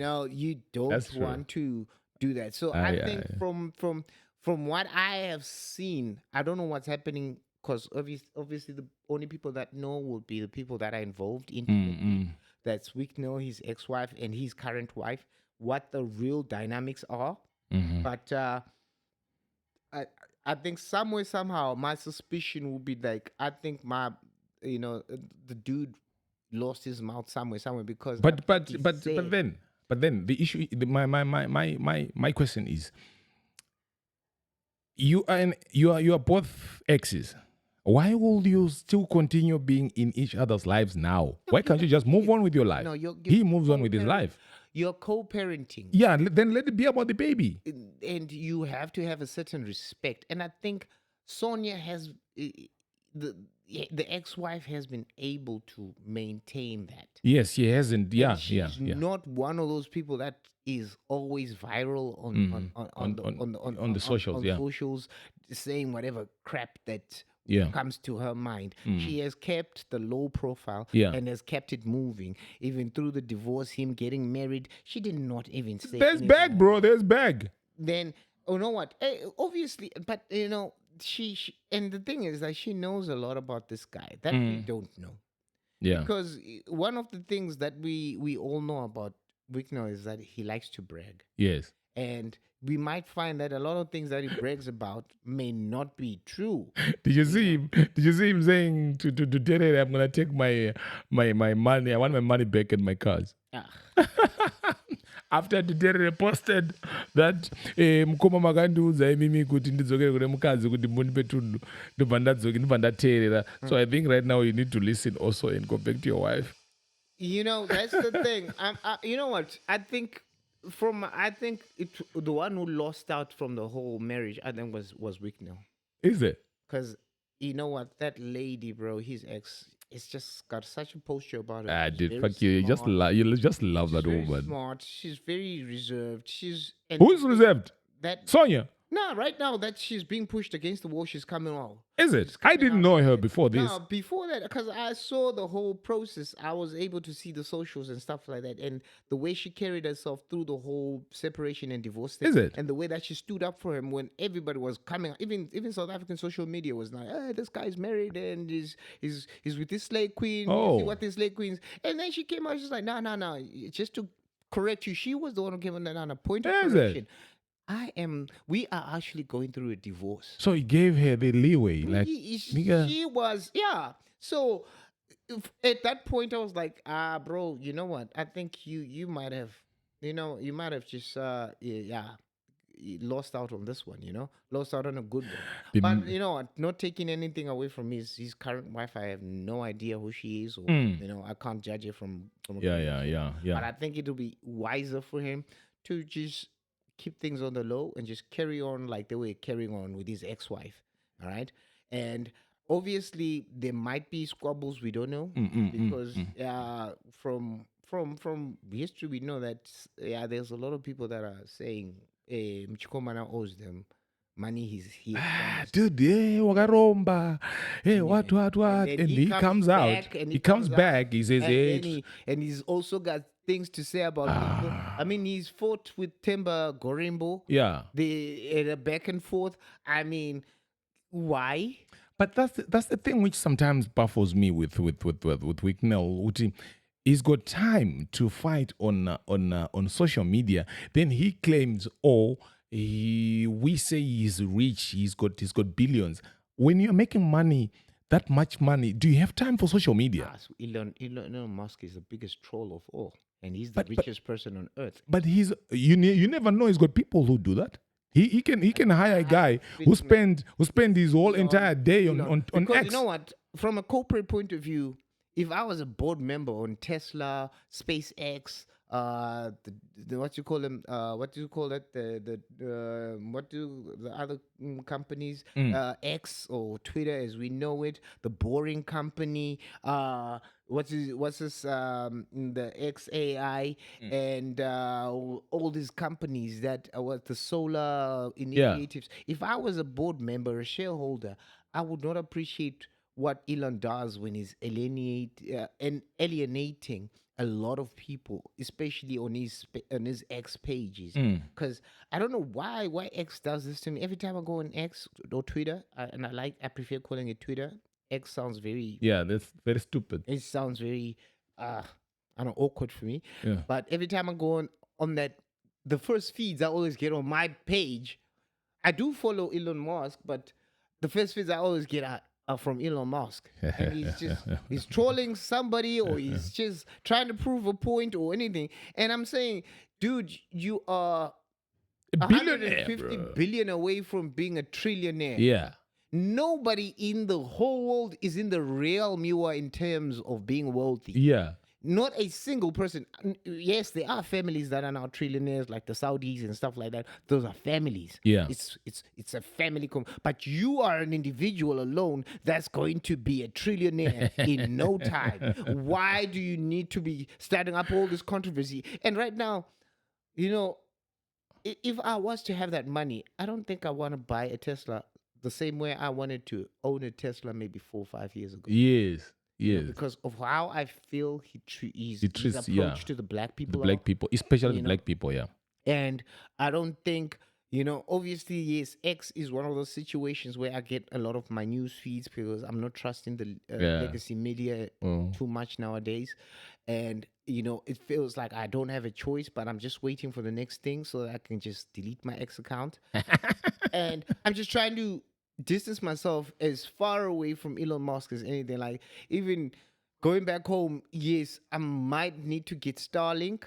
don't want to do that. So I think from what I have seen, I don't know what's happening. Because obviously, the only people that know will be the people that are involved in that's Wicknell, his ex-wife, and his current wife, what the real dynamics are. But I think somewhere, somehow, my suspicion will be like, I think the dude lost his mouth somewhere because. But then the issue, my question is, you are both exes. Why will you still continue being in each other's lives now? Why can't you just move on with your life? He moves on with his life. You're co-parenting. Yeah, then let it be about the baby. And you have to have a certain respect. And I think Sonia has the ex-wife has been able to maintain that. Yes, she hasn't. Yeah, she's not one of those people that is always viral on the socials. On socials, saying whatever crap that comes to her mind. She has kept the low profile and has kept it moving. Even through the divorce, him getting married, she did not even say there's bag, bro. There's bag. Then, you know what? Obviously, but she and the thing is that she knows a lot about this guy that we don't know. Yeah. Because one of the things that we all know about Wicknell is that he likes to brag. Yes. and we might find that a lot of things that he brags about may not be true. Did you see him? Did you see him saying to Terere, I'm gonna take my money. I want my money back and my cars. Ah, After Terere posted that mukoma makandiudza imimi kuti ndidzokere kune mukadzi kuti mundipe tundu ndobva ndateerera. So I think right now you need to listen also and go back to your wife. That's the thing. You know what? I think the one who lost out from the whole marriage, I think was Wicknell. Is it? Because you know what? That lady, bro, his ex, it's just got such a posture about it. Dude, fuck you. You just love that She's very woman. smart. She's very reserved. Who's reserved? That Sonia. No, right now that she's being pushed against the wall, she's coming out. Is it? I didn't know her before this. No, before that, because I saw the whole process. I was able to see the socials and stuff like that, and the way she carried herself through the whole separation and divorce thing. Is it? And the way that she stood up for him when everybody was coming, even South African social media was like, "Hey, this guy's married and he's with this slave queen. Oh. You see what this slave queen's?" And then she came out, she's like, "No, just to correct you." She was the one who came on a point of correction. We are actually going through a divorce. So he gave her the leeway. Like, she was, yeah. So at that point, I was like, bro, you know what? I think you might have just, lost out on this one, lost out on a good one. But you know what? Not taking anything away from his current wife, I have no idea who she is, or I can't judge her from yeah. But I think it'll be wiser for him to just keep things on the low and just carry on like they were carrying on with his ex-wife. All right. And obviously there might be squabbles, we don't know, because from history we know that there's a lot of people that are saying Mchikomana owes them money. He dude, wakaromba, what, and he comes out, he comes back, he says, and he's also got things to say about people. I mean, he's fought with Temba Gorimbo. Yeah, the back and forth. I mean, why? But that's the thing which sometimes baffles me with Wicknell. He's got time to fight on social media. Then he claims, we say he's rich. He's got billions. When you're making money, that much money, do you have time for social media? Elon Musk is the biggest troll of all, and he's the richest person on earth. But you never know. He's got people who do that. He can hire a guy who spend his whole entire day on X. You know what? From a corporate point of view, if I was a board member on Tesla, SpaceX, what do you call them? What do you call that? What do the other companies? X or Twitter, as we know it, the Boring Company. What's this? The XAI and all these companies that what the solar initiatives. If I was a board member, a shareholder, I would not appreciate what Elon does when he's alienating a lot of people, especially on his X pages. Because I don't know why X does this to me. Every time I go on X or Twitter, I prefer calling it Twitter. X sounds very that's very stupid. It sounds very awkward for me. Yeah. But every time I go on that, the first feeds I always get on my page, I do follow Elon Musk, but the first feeds I always get are from Elon Musk. And he's trolling somebody, or he's just trying to prove a point or anything. And I'm saying, dude, you are a billionaire, 150 billion away from being a trillionaire. Yeah. Nobody in the whole world is in the realm you are in terms of being wealthy. Yeah. Not a single person. Yes, there are families that are now trillionaires, like the Saudis and stuff like that. Those are families. Yeah. It's a family. But you are an individual alone that's going to be a trillionaire in no time. Why do you need to be starting up all this controversy? And right now, if I was to have that money, I don't think I want to buy a Tesla the same way I wanted to own a Tesla maybe 4 or 5 years ago. Yes. Because of how I feel his approach to the black people. The black people, especially the black people, yeah. And I don't think, Obviously, yes, X is one of those situations where I get a lot of my news feeds because I'm not trusting the Yeah. legacy media too much nowadays. And, it feels like I don't have a choice, but I'm just waiting for the next thing so that I can just delete my X account. And I'm just trying to distance myself as far away from Elon Musk as anything. Like, even going back home, yes, I might need to get Starlink.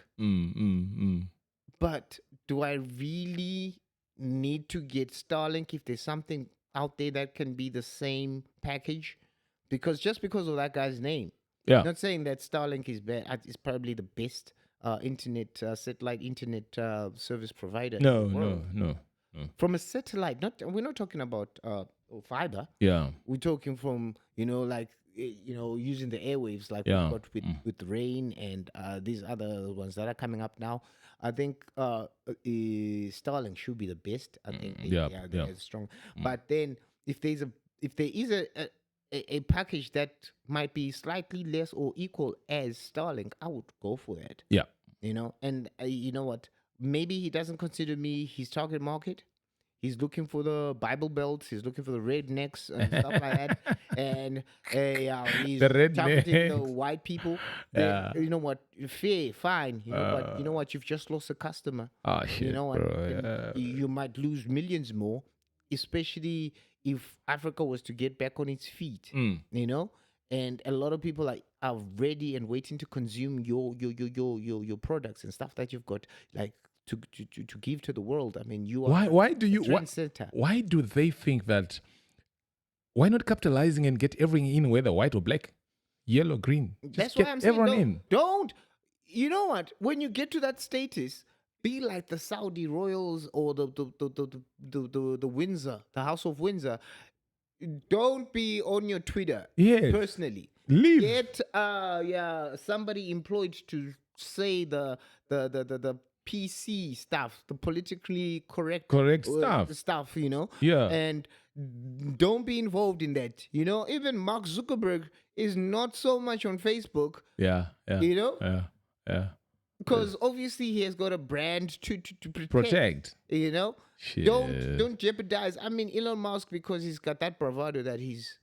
But do I really need to get Starlink if there's something out there that can be the same package? Because of that guy's name. Yeah. Not saying that Starlink is bad. It's probably the best satellite internet service provider in No, the no, world. no. From a satellite, we're not talking about fiber. Yeah. We're talking from using the airwaves like Yeah. we've got with rain and these other ones that are coming up now. I think Starlink should be the best. I think they're strong. But then if there is a package that might be slightly less or equal as Starlink, I would go for that. Yeah. And you know what? Maybe he doesn't consider me his target market. He's looking for the Bible belts. He's looking for the rednecks and stuff like that. And he's The targeting the rednecks. white people. Yeah. You know what? Fair, fine. But you know what? You've just lost a customer. Oh shit, You know what? bro. And Yeah. you might lose millions more, especially if Africa was to get back on its feet. And a lot of people are ready and waiting to consume your products and stuff that you've got, like to give to the world. I mean, you are Why do you trendsetter. why do they think that? Why not capitalizing and get everything in, whether white or black, yellow, green? Just That's get why I'm saying everyone in. don't. You know what? When you get to that status, be like the Saudi royals or the Windsor, the House of Windsor. Don't be on your Twitter. Yes. Personally, Leave. get somebody employed to say the PC stuff, the politically correct stuff. Yeah. And don't be involved in that. Even Mark Zuckerberg is not so much on Facebook. Yeah. Yeah. Because obviously he has got a brand to Protect. Shit. Don't jeopardize. I mean, Elon Musk, because he's got that bravado that he's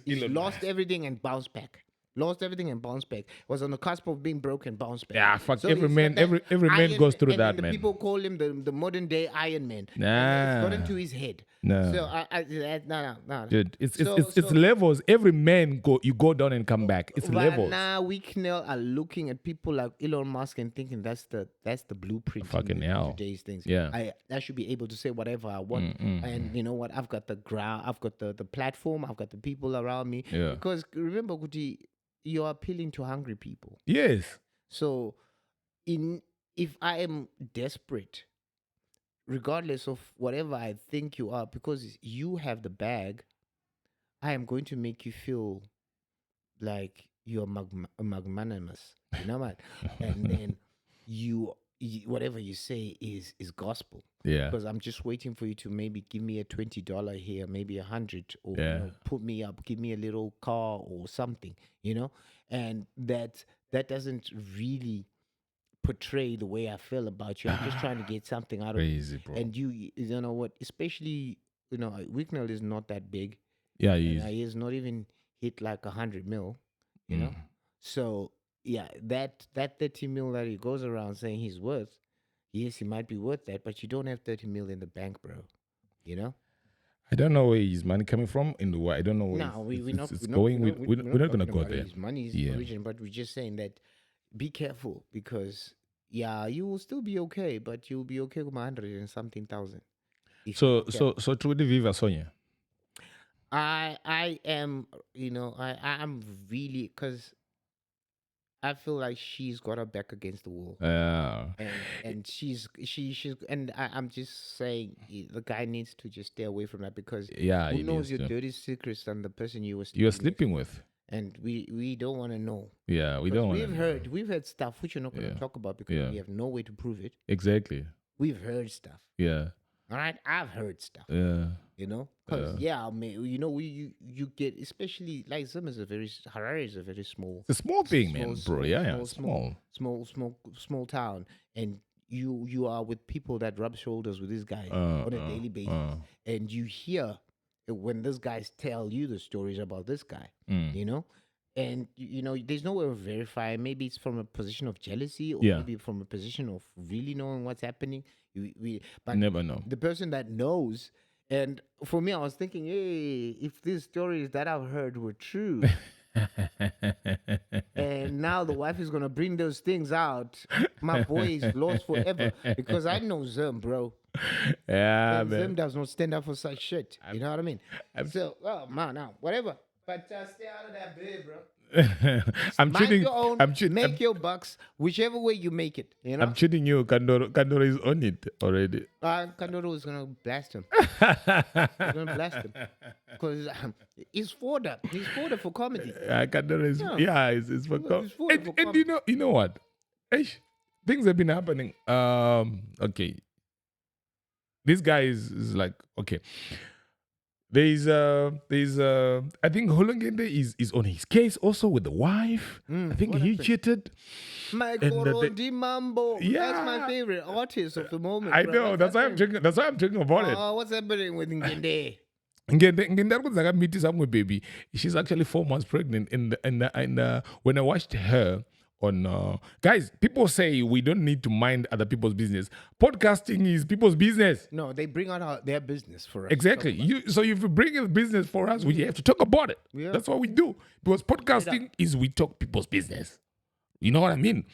lost everything and bounced back. Lost everything and bounced back. Was on the cusp of being broken, bounced back. Yeah, fuck. So every he's man, got that every man goes through and that, the man. people call him the modern day Iron Man. Nah. And it's got into his head. No. So no. Dude, it's levels. Every man you go down and come back. It's levels. Now Wicknell are looking at people like Elon Musk and thinking that's the blueprint. Fucking hell. Today's things. Yeah. I should be able to say whatever I want. And you know what? I've got the ground. I've got the platform. I've got the people around me. Yeah. Because remember, Kuti, you're appealing to hungry people. Yes. So, if I am desperate, regardless of whatever I think you are, because you have the bag, I am going to make you feel like you're magnanimous. You know what? And then whatever you say is gospel. Yeah. Because I'm just waiting for you to maybe give me a $20 here, maybe $100, or put me up, give me a little car or something, and that doesn't really portray the way I feel about you. I'm just trying to get something out of Crazy, you. bro. And you know what? Especially, Wicknell is not that big. Yeah, he is not even hit like 100 mil, So yeah, that 30 mil that he goes around saying he's worth, yes, he might be worth that, but you don't have 30 mil in the bank, bro. I don't know where his money coming from in the way. I don't know where we're not going. We're not gonna go there. His money's origin, but we're just saying that be careful, because you will still be okay, but you'll be okay with 100 and something thousand. So truly viva Sonia. I am, I'm really, because I feel like she's got her back against the wall. And she's and I'm just saying the guy needs to just stay away from that, because who knows your dirty secrets than the person you were sleeping with. And we don't want to know. Yeah, we don't want to know. We've heard stuff which you're not going to talk about, because we have no way to prove it. Exactly. We've heard stuff. Yeah. All right, I've heard stuff. Yeah. Because I mean, you get, especially like Harare is a very small. It's a small thing, man, bro. Yeah, small small town, and you are with people that rub shoulders with this guy on a daily basis, and you hear when these guys tell you the stories about this guy, you know, and there's no way of verifying. Maybe it's from a position of jealousy, or maybe from a position of really knowing what's happening. But never know. the person that knows. And for me, I was thinking, hey, if these stories that I've heard were true, and now the wife is gonna bring those things out, my boy is lost forever, because I know Zim, bro. Yeah, And man. Zim does not stand up for such shit. You know what I mean? So, oh man, now whatever. But stay out of that bed, bro. I'm Mind cheating. your own. I'm Make your bucks, whichever way you make it. You know. I'm cheating you. Kandoro is on it already. Kandoro is gonna blast him. He's gonna blast him because he's fodder. He's fodder for comedy. Kandoro is it's for He's fodder for and comedy. you know what? Eish, things have been happening. Okay. This guy is like, okay. There's I think Hulengende is on his case also with the wife. I think he cheated. Michael Mambo. Yeah. That's my favorite artist of the moment. I bro. know. That's why I'm talking about it. Oh, what's happening with Ngende? Baby, she's actually 4 months pregnant. And when I watched her on guys, people say we don't need to mind other people's business. Podcasting is people's business. No, they bring out their business for us. Exactly. So if you bring in business for us, we have to talk about it. Yeah. That's what we do. Because podcasting is we talk people's business. You know what I mean?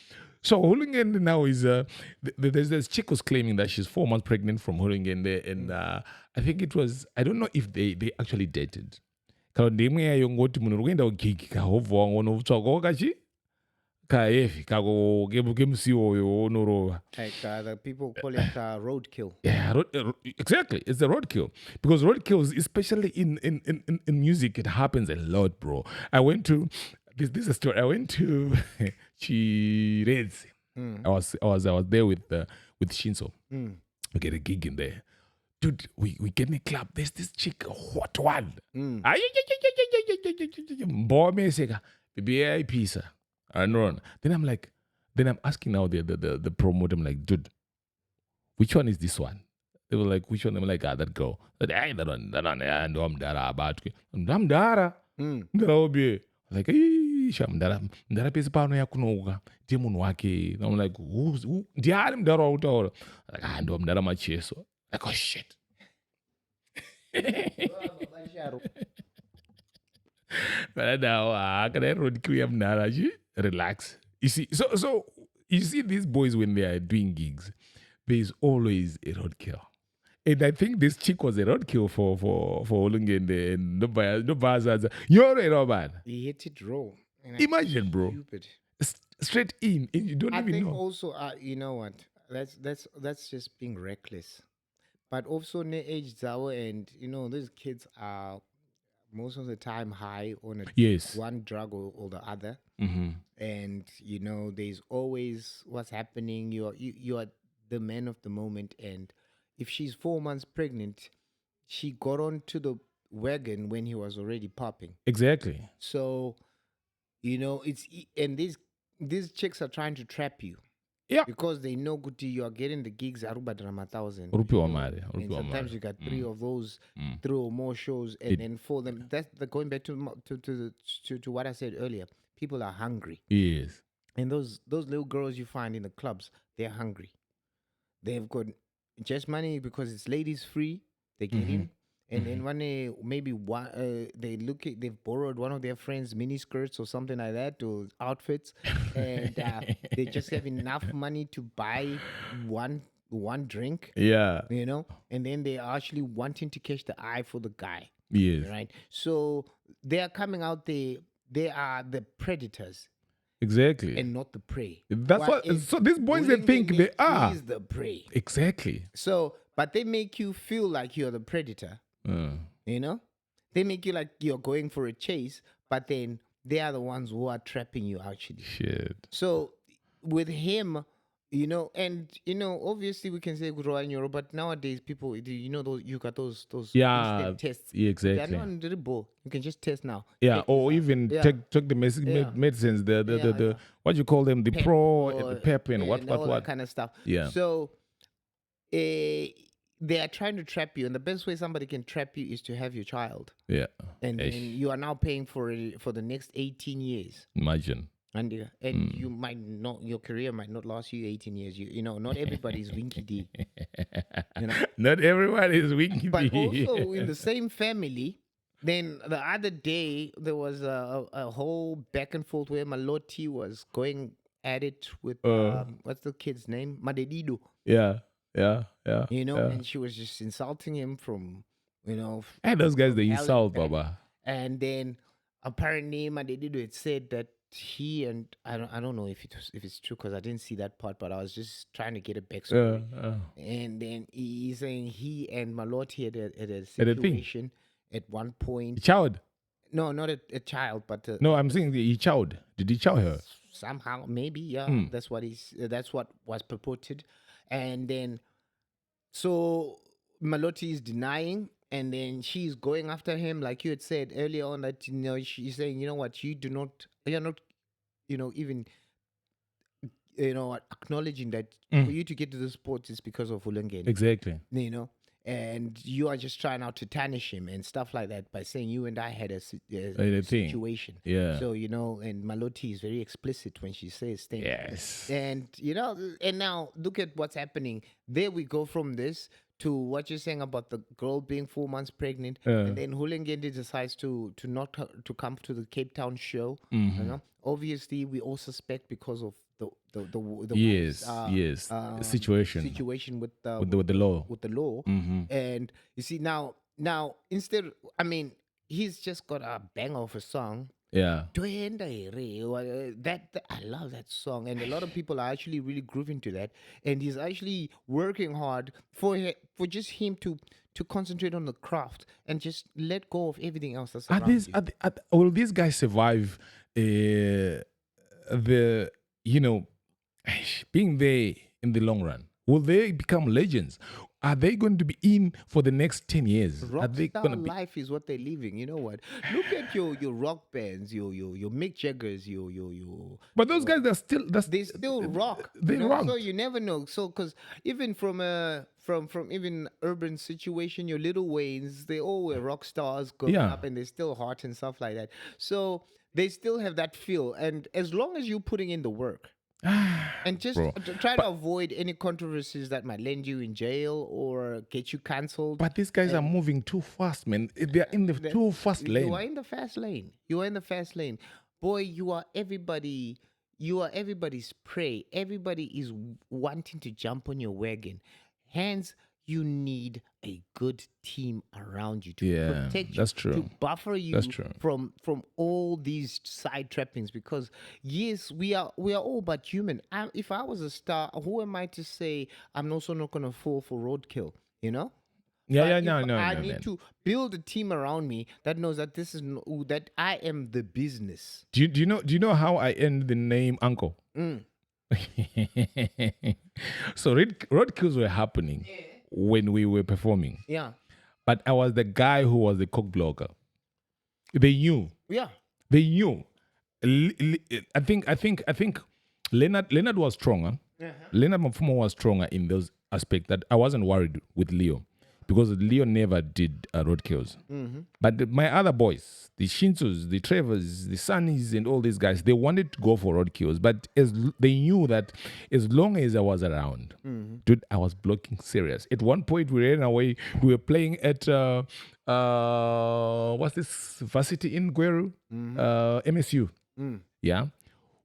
So Hulengende now is there's this chick who's claiming that she's 4 months pregnant from Hulengende, and I think it was, I don't know if they actually dated. Kana ndimwe yayo ngoti munhu urikuenda kugigi kahovha ngono utsvaka kachi kaheavy kako kemusi oyo onorova. Like the people call it roadkill. Yeah, exactly. It's a roadkill, because roadkills, especially in music, it happens a lot, bro. I went to this is a story. I went to Chirezi. I was there with Shinso. We get a gig in there. Dude, we get in a club. There's this chick, a hot one. Pizza. Then I'm asking now the promoter, I'm like, dude, which one is this one? They were like, which one? I'm like, that girl. But hey, that one, yeah, no, I'm Dara about I'm Dara. Like, Mdara pesa pano ya kunoga. Ndiye munhu wake. I'm like, who? Ndiye Mdara wa utaura. Like, ndo Mdara macheso. Like, oh shit. But now, can I road clear Mdara? Relax. You see, so you see these boys when they are doing gigs, there's always a roadkill. And I think this chick was a roadkill for Hulengende and no bars. You're a robot. He hit it raw. Imagine, bro. Stupid. Straight in, and you don't I even think know. also, you know what? That's just being reckless. But also, ne age Zawa, and these kids are most of the time high on one drug or the other. Mm-hmm. And there's always what's happening. You are the man of the moment, and if she's 4 months pregnant, she got onto the wagon when he was already popping. Exactly. So and these chicks are trying to trap you. Yeah. Because they know good you are getting the gigs Aruba Drama 1000. And sometimes you got three of those, 3 or more shows, and then for them, that's going back to what I said earlier. People are hungry. Yes. And those little girls you find in the clubs, they're hungry. They've got just money because it's ladies free. They get in. And then when they've borrowed one of their friends' mini skirts or something like that, or outfits, and they just have enough money to buy one drink. Yeah. And then they're actually wanting to catch the eye for the guy. Yes. Right. So they are coming out there. They are the predators. Exactly. And not the prey. That's so these boys, they think they are. He's the prey. Exactly. So, but they make you feel like you're the predator. They make you like you're going for a chase, but then they are the ones who are trapping you actually. Shit. So with him, Obviously we can say Gurwanyoro, but nowadays people, those you got those Yeah, instant tests. yeah, They're exactly. not terrible. You can just test now. Yeah, Check this or out. even Yeah, take the yeah, medicines, yeah, yeah. what you call them, the Pep pro, the or pep, and and all that what. kind of stuff. Yeah, So eh, they are trying to trap you, and the best way somebody can trap you is to have your child, yeah. and then Eish, you are now paying for it for the next 18 years. imagine. And you might not, your career might not last you 18 years. Not everybody's Winky D. You know, Not everyone is winky. but also in the same family. Then the other day there was a whole back and forth where Maloti was going at it with what's the kid's name, Madedido. Yeah, yeah, yeah, yeah. And she was just insulting him from Hey, those guys, from they hell and insult, back. Baba. And then apparently Madedido had said that he and I don't know if it's true because I didn't see that part, but I was just trying to get a backstory. And then he's saying he and Maloti had a Had a thing. situation at one point. Child? No, not a child, but No, I'm saying he chowed. Did he chow her? somehow maybe, yeah, that's what was purported. And then so Maloti is denying, and then she's going after him, like you had said earlier on, that she's saying, what, you're not even acknowledging that for you to get to the sport is because of Hulengende. Exactly. And you are just trying out to tarnish him and stuff like that by saying you and I had a thing. situation. Yeah. So and Maloti is very explicit when she says things. Yes. And and now look at what's happening. There we go from this to what you're saying about the girl being 4 months pregnant, and then Hulengende decides to not to come to the Cape Town show. Obviously, we all suspect because of the Yes, wife's, yes. Situation with with the law. with the law. And you see now instead, I mean, he's just got a banger of a song. Yeah. That I love that song, and a lot of people are actually really grooving to that. And he's actually working hard for just him to concentrate on the craft and just let go of everything else that's around you. Will these guys survive the being there in the long run? Will they become legends? Are they going to be in for the next 10 years? Are they Rockstar going to be? life is what they're living. You know what? Look at your rock bands, your Mick Jaggers, your But those guys, they still rock. They rock. So you never know. So because even from even urban situation, your Little Waynes, they all were rock stars growing up, and they're still hot and stuff like that. So they still have that feel, and as long as you're putting in the work. And just try to avoid any controversies that might land you in jail or get you cancelled. But these guys are moving too fast, man. They are in the too fast lane. You are in the fast lane. You are in the fast lane. Boy, you are everybody. You are everybody's prey. Everybody is wanting to jump on your wagon. Hence, you need a good team around you to protect you, that's true. to buffer you from all these side trappings. Because yes, we are all but human. If I was a star, who am I to say I'm also not going to fall for roadkill? No. I need to build a team around me that knows that that I am the business. Do you know how I end the name Uncle? So roadkills were happening when we were performing. Yeah. But I was the guy who was the coke blogger. They knew. Yeah. They knew. I think Leonard was stronger. Leonard Mfumo was stronger in those aspects that I wasn't worried with Leo. Because Leo never did roadkills. But my other boys, the Shinsus, the Trevors, the Sunnies, and all these guys, they wanted to go for roadkills. But they knew that as long as I was around, dude, I was blocking serious. At one point, we ran away. We were playing at, what's this, varsity in Gweru? MSU. Yeah.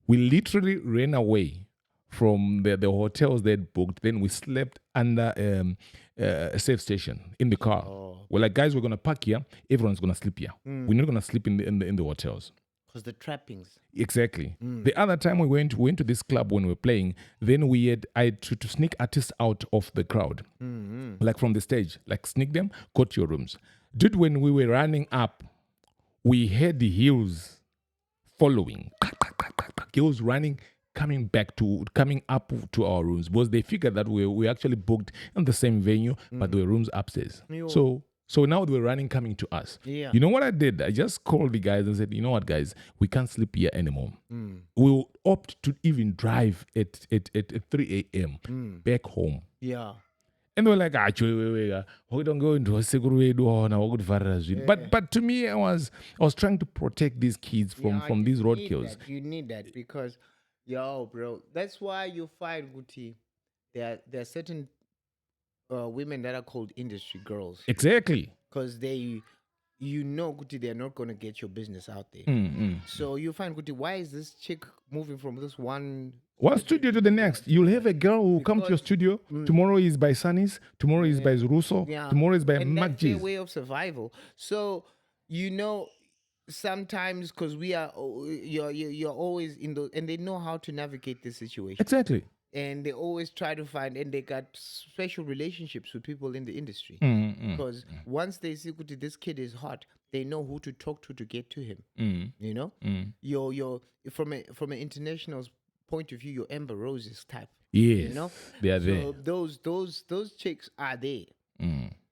We literally ran away from the hotels they'd booked. Then we slept under a safe station in the car. We're like, guys, we're gonna park here. Everyone's gonna sleep here. We're not gonna sleep in the hotels. Because the trappings. Exactly. The other time we went to this club when we were playing. Then I had to sneak artists out of the crowd, like from the stage, like sneak them, go to your rooms. Dude, when we were running up, we heard the heels following. Girls running coming up to our rooms because they figured that we actually booked in the same venue, but there were rooms upstairs. So now they were running coming to us. Yeah. You know what I did? I just called the guys and said, you know what, guys, we can't sleep here anymore. We'll opt to even drive at 3 a.m. back home. Yeah. And they were like, we don't go into a secret but to me, I was trying to protect these kids from these roadkills. You need that because, bro, that's why you find Guti. There are certain women that are called industry girls Exactly. because Guti, they're not gonna get your business out there. So you find Guti, why is this chick moving from this one studio to the next? You'll have a girl who come to your studio. Tomorrow is by Sunny's. Tomorrow is by Russo. Tomorrow is by That's their McGee's. way of survival. So sometimes because we are, you're always in the, and they know how to navigate this situation. Exactly. And they always try to find, and they got special relationships with people in the industry. Because once they see Kuti, this kid is hot, they know who to talk to get to him. You know, you're from an international point of view, your Amber Roses type. Yes, you know, they are there. Those chicks are there,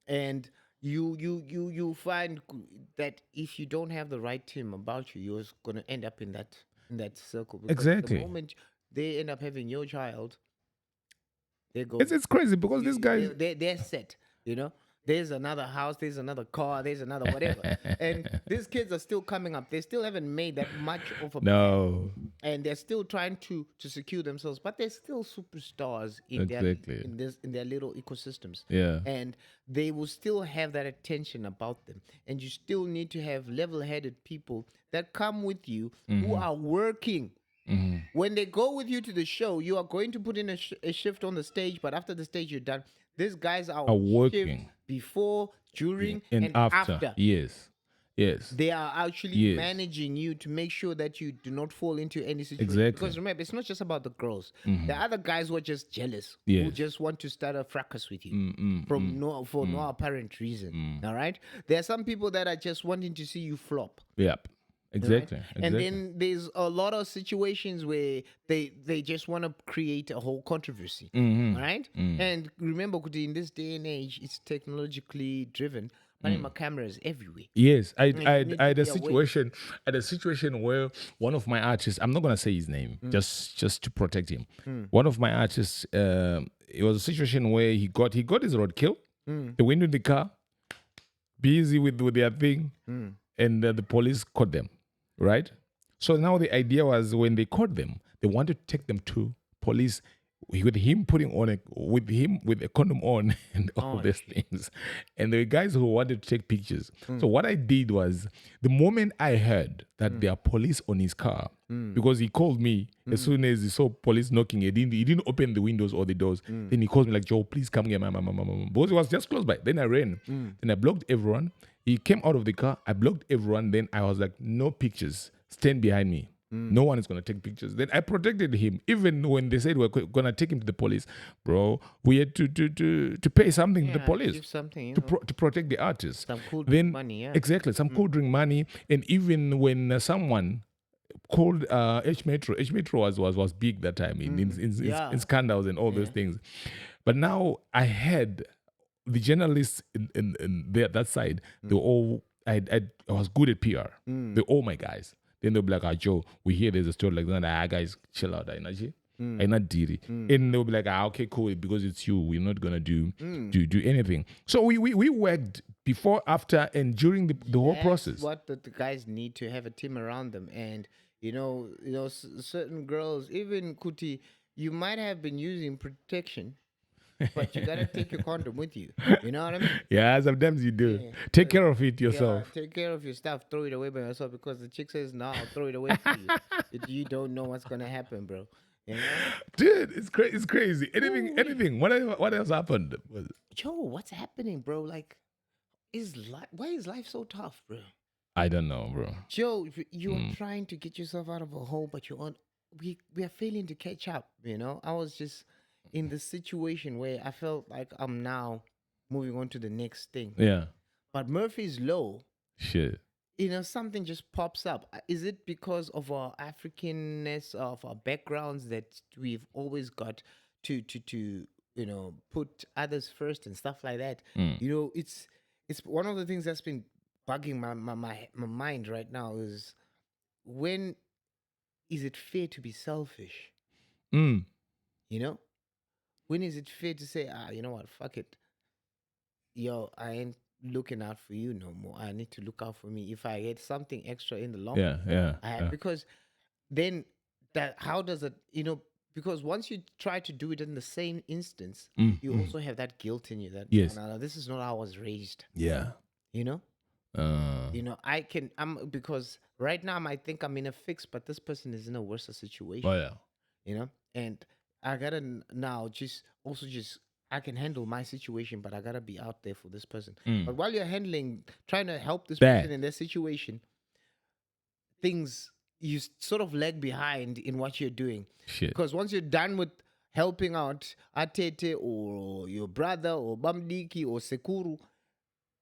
and you find that if you don't have the right team about you, you're gonna end up in that circle. Because Exactly. the moment they end up having your child, they go. It's crazy because these guys they're set. You know, there's another house, there's another car, there's another whatever, and these kids are still coming up. They still haven't made that much of a no, and they're still trying to secure themselves, but they're still superstars in their little ecosystems. Yeah, and they will still have that attention about them, and you still need to have level-headed people that come with you who are working. When they go with you to the show, you are going to put in a shift on the stage, but after the stage you're done. These guys are working before, during, and after. Yes. They are actually managing you to make sure that you do not fall into any situation. Exactly. Because remember, it's not just about the girls. The other guys were just jealous, Yes. who just want to start a fracas with you for no apparent reason. All right? There are some people that are just wanting to see you flop. Yep. Exactly. Right? And then there's a lot of situations where they just want to create a whole controversy. All right? And remember, in this day and age, it's technologically driven. My cameras everywhere. Yes, I had a situation. I had a situation where one of my artists, I'm not gonna say his name, just to protect him. One of my artists, it was a situation where he got his roadkill. They went in the car, busy with their thing, and the police caught them. Right? So now the idea was when they caught them, they wanted to take them to police with him with a condom on and all these things. And there were guys who wanted to take pictures. So what I did was the moment I heard that there are police on his car, because he called me as soon as he saw police knocking, he didn't open the windows or the doors. Then he called me like, Joe, please come here, mama. Because it was just close by. Then I ran. Then I blocked everyone. He came out of the car. I blocked everyone. Then I was like, no pictures. Stand behind me. No one is going to take pictures. Then I protected him. Even when they said we're going to take him to the police, bro, we had to pay something to the police. Give something, to protect the artists. Some cool drink money, yeah. Exactly. Some cool drink money. And even when someone called H Metro was big that time in scandals and all those things. But now I had the journalists in that side, they were all, I was good at PR. They're all my guys. Then they'll be like, Joe, we hear there's a story like that. Guys, chill out. I'm not diri. And they'll be like, okay, cool, because it's you. We're not going to do anything. So we worked before, after, and during the whole process. What the guys need to have a team around them. And, certain girls, even Kuti, you might have been using protection, but you gotta take your condom with you. You know what I mean? Yeah, sometimes you do. Yeah. Take care of it yourself. Take care of your stuff. Throw it away by yourself, because the chick says, "No, I'll throw it away for you." You don't know what's gonna happen, bro. You know? Dude, it's crazy. Anything. What else happened? Joe, what's happening, bro? Like, why is life so tough, bro? I don't know, bro. Joe, you're trying to get yourself out of a hole, but we are failing to catch up. I was just in the situation where I felt like I'm now moving on to the next thing. Yeah. But Murphy's Law. Shit. something just pops up. Is it because of our Africanness, of our backgrounds, that we've always got to put others first and stuff like that? It's one of the things that's been bugging my mind right now is, when is it fair to be selfish? Mm. You know, when is it fair to say, you know what, fuck it, yo, I ain't looking out for you no more. I need to look out for me. If I get something extra in the long Yeah, yeah. I have, because then how does it, because once you try to do it in the same instance, you also have that guilt in you that, Yes. no, this is not how I was raised. Yeah. You know, because right now I think I'm in a fix, but this person is in a worse situation. Oh yeah. And I gotta now I can handle my situation, but I gotta be out there for this person. But while you're trying to help this person in their situation, things, you sort of lag behind in what you're doing. Shit. Because once you're done with helping out Atete or your brother or Bamdiki or Sekuru,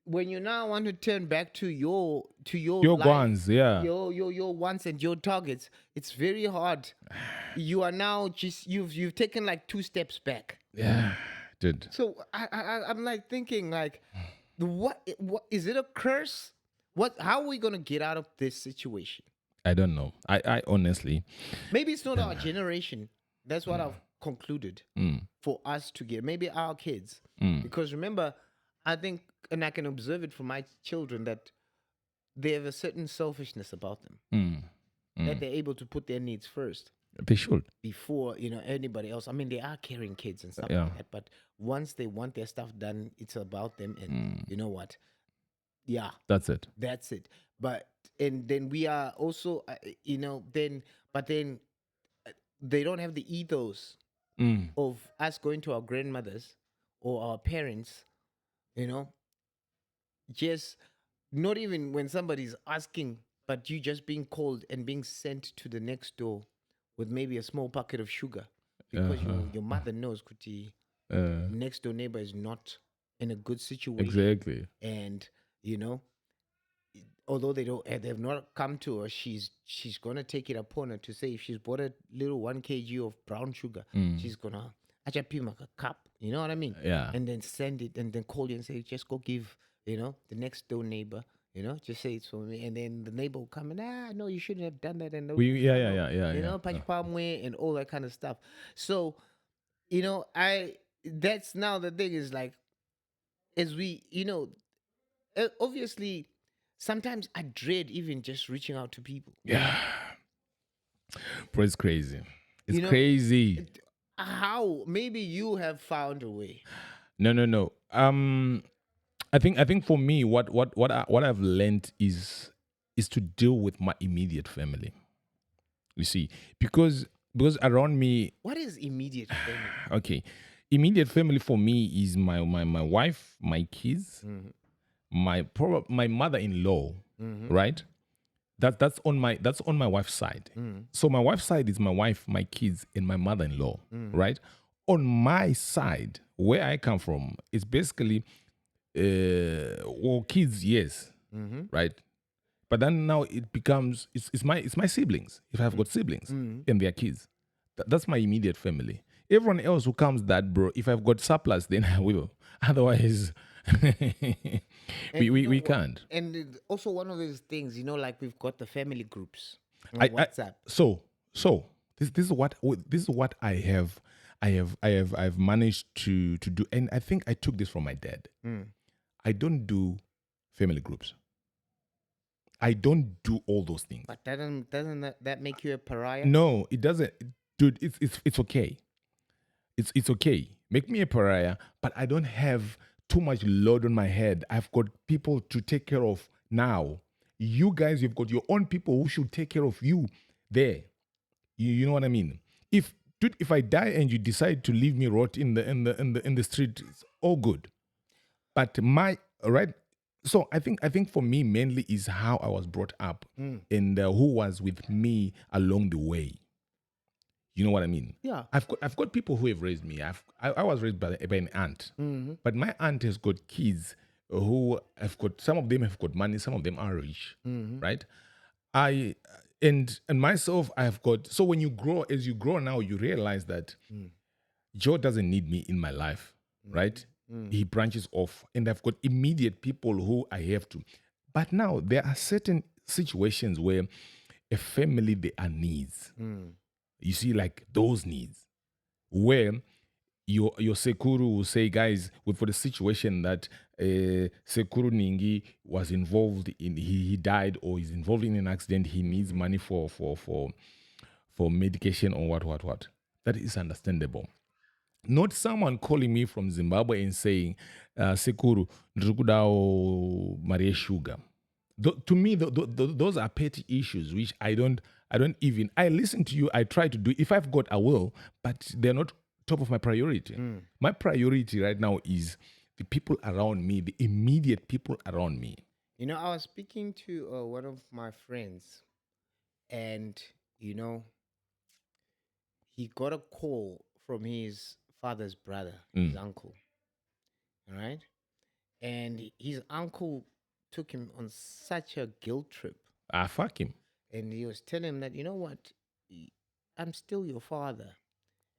when you now want to turn back to your life, guns, yeah. your wants and your targets, it's very hard. You are now you've taken like 2 steps back. Yeah, dude. So I'm like thinking, like, what is it, a curse? How are we gonna get out of this situation? I don't know. I honestly, maybe it's not our generation. That's what I've concluded for us to get. Maybe our kids, because remember, I think, and I can observe it from my children, that they have a certain selfishness about them, that they're able to put their needs first. They should. Before, anybody else. I mean, they are caring kids and stuff Yeah. like that, but once they want their stuff done, it's about them. And you know what? Yeah. That's it. That's it. But, and then we are also, but then they don't have the ethos of us going to our grandmothers or our parents, just not even when somebody's asking, but you just being called and being sent to the next door with maybe a small packet of sugar, because your mother knows kuti next door neighbor is not in a good situation. Exactly. And although they've not come to her, she's gonna take it upon her to say, if she's bought a little 1 kg of brown sugar, she's gonna achapima a cup, you know what I mean? Yeah. And then send it, and then call you and say, just go give the next door neighbor, just say it's for me. And then the neighbor will come and, no, you shouldn't have done that. And yeah. And all that kind of stuff. So that's now the thing is, like, as we obviously sometimes I dread even just reaching out to people. Yeah. Bro, it's crazy. It's crazy. How? Maybe you have found a way. No. I think for me, what I've learned is to deal with my immediate family. You see, because around me. What is immediate family? Okay, immediate family for me is my wife, my kids, my mother-in-law, right? That's on my wife's side. So my wife's side is my wife, my kids, and my mother-in-law, right? On my side, where I come from, it's basically kids, yes, right? But then now it becomes it's my siblings. If I've got siblings and their kids, that's my immediate family. Everyone else who comes, that, bro, if I've got surplus, then I will. Otherwise, we can't. And also one of those things, like we've got the family groups on WhatsApp. So this is what I've managed to do, and I think I took this from my dad. I don't do family groups. I don't do all those things. But doesn't that make you a pariah? No, it doesn't, dude. It's okay. It's okay. Make me a pariah, but I don't have too much load on my head. I've got people to take care of now. You guys, you've got your own people who should take care of you there. You know what I mean? If I die and you decide to leave me rot in the street, it's all good. But right. So I think for me mainly is how I was brought up and who was with me along the way. You know what I mean? Yeah. I've got people who have raised me. I was raised by an aunt, but my aunt has got kids who have got, some of them have got money, some of them are rich, Mm-hmm. right? I and myself, I've got, so when you grow, as you grow now, you realize that Joe doesn't need me in my life, right? He branches off, and I've got immediate people who I have to. But now there are certain situations where a family, there are needs. You see, like those needs, where your Sekuru will say, guys, for the situation that Sekuru Ningi was involved in, he died or is involved in an accident, he needs money for medication or what. That is understandable. Not someone calling me from Zimbabwe and saying, Sekuru, ndrikudao Maria Sugar. To me, those are petty issues which I don't even. I listen to you. I try to do. If I've got, I will, but they're not top of my priority. My priority right now is the people around me, the immediate people around me. You know, I was speaking to one of my friends, and you know, he got a call from his father's brother, his uncle. All right, and his uncle took him on such a guilt trip, Fuck him. and he was telling him that, you know what, I'm still your father,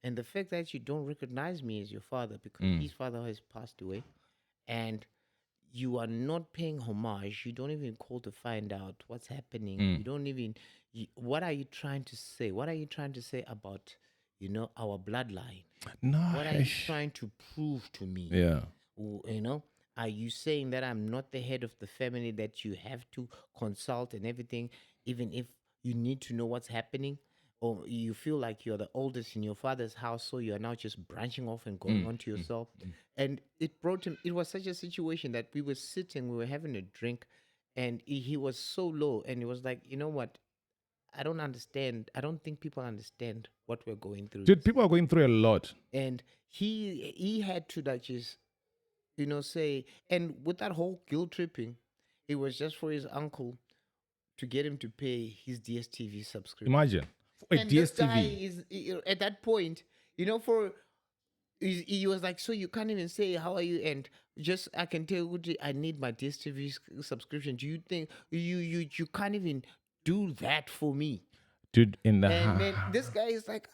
and the fact that you don't recognize me as your father because his father has passed away, and you are not paying homage, you don't even call to find out what's happening, you don't even, what are you trying to say, what are you trying to say about, you know, our bloodline, No. what are you trying to prove to me? Yeah. You know, are you saying that I'm not the head of the family, that you have to consult and everything, even if you need to know what's happening? Or you feel like you're the oldest in your father's house, so you're now just branching off and going on to yourself? And it brought him, it was such a situation that we were sitting, we were having a drink, and he was so low, and he was like, you know what? I don't understand. I don't think people understand what we're going through. Dude, people are going through a lot. And he had to like just, you know, say, and with that whole guilt tripping, it was just for his uncle to get him to pay his DSTV subscription. Imagine. A And this guy DSTV. is at that point, you know, for he was like, so you can't even say how are you, and just I can tell you I need my DSTV subscription. Do you think you can't even do that for me? Dude, in the And man, this guy is like,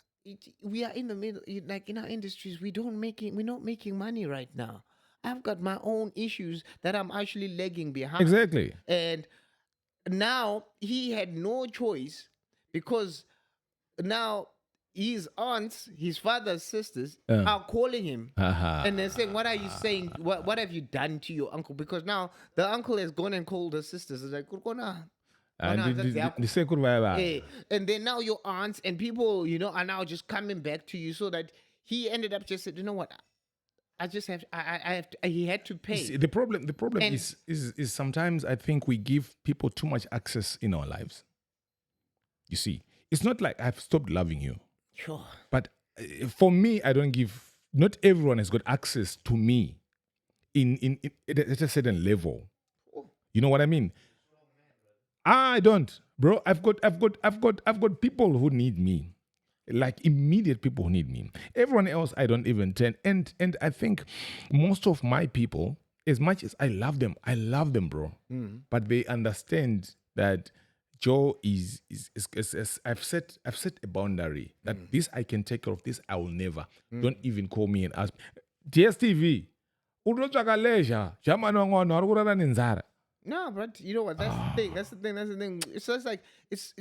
we are in the middle, like in our industries, we're not making money right now. I've got my own issues that I'm actually lagging behind. Exactly. And now he had no choice, because now his aunts, his father's sisters, are calling him and they're saying, what are you saying? What have you done to your uncle? Because now the uncle has gone and called the sisters. It's like, "Kurkona, and then now your aunts and people, you know, are now just coming back to you, so that he ended up just said, you know what, I just have I have to, he had to pay. See, the problem And- is sometimes I think we give people too much access in our lives. You see, it's not like I've stopped loving you, Sure. but for me, I don't give. Not everyone has got access to me in at a certain level. You know what I mean? I don't, bro. I've got people who need me, like immediate people who need me. Everyone else, I don't even turn. And I think most of my people, as much as I love them, bro. But they understand that Joe is I've set a boundary that this I can take care of. This I will never. Don't even call me and ask. DSTV. Unotsvaka leisure. Jamani wangu vari kurara nenzara. No, but you know what? That's the thing. That's the thing. It's just like it's.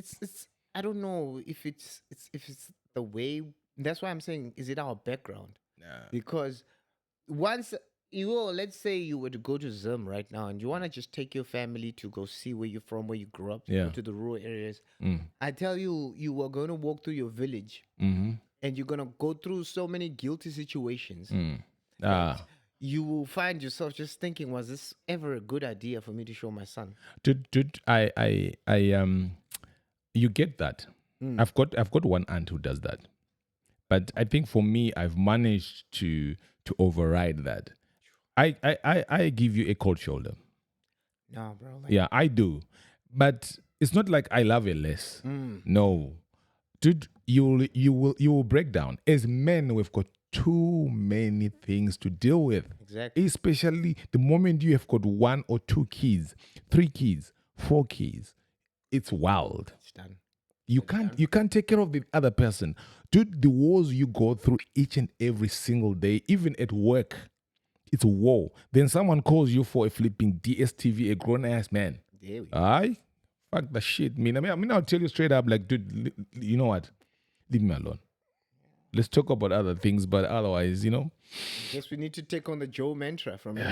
I don't know if it's the way. That's why I'm saying, is it our background? Because once let's say you were to go to Zim right now, and you want to just take your family to go see where you're from, where you grew up, to go to the rural areas. I tell you, you are going to walk through your village, and you're going to go through so many guilty situations. that you will find yourself just thinking, was this ever a good idea for me to show my son? Dude, you get that. I've got one aunt who does that, but I think for me, I've managed to override that. I give you a cold shoulder. No, bro. Yeah, I do, but it's not like I love you less. No, dude, you will break down. As men, we've got too many things to deal with. Exactly. Especially the moment you have got 1 or 2 kids, 3 kids, 4 kids, it's wild. It's done. You can't take care of the other person. Dude, the wars you go through each and every single day, even at work, it's a war. Then someone calls you for a flipping DSTV, a grown ass man. There we go. Aye? Fuck the shit. I mean, I'll tell you straight up, like, dude, you know what? Leave me alone. Let's talk about other things, but otherwise, I guess we need to take on the Joe mantra from him.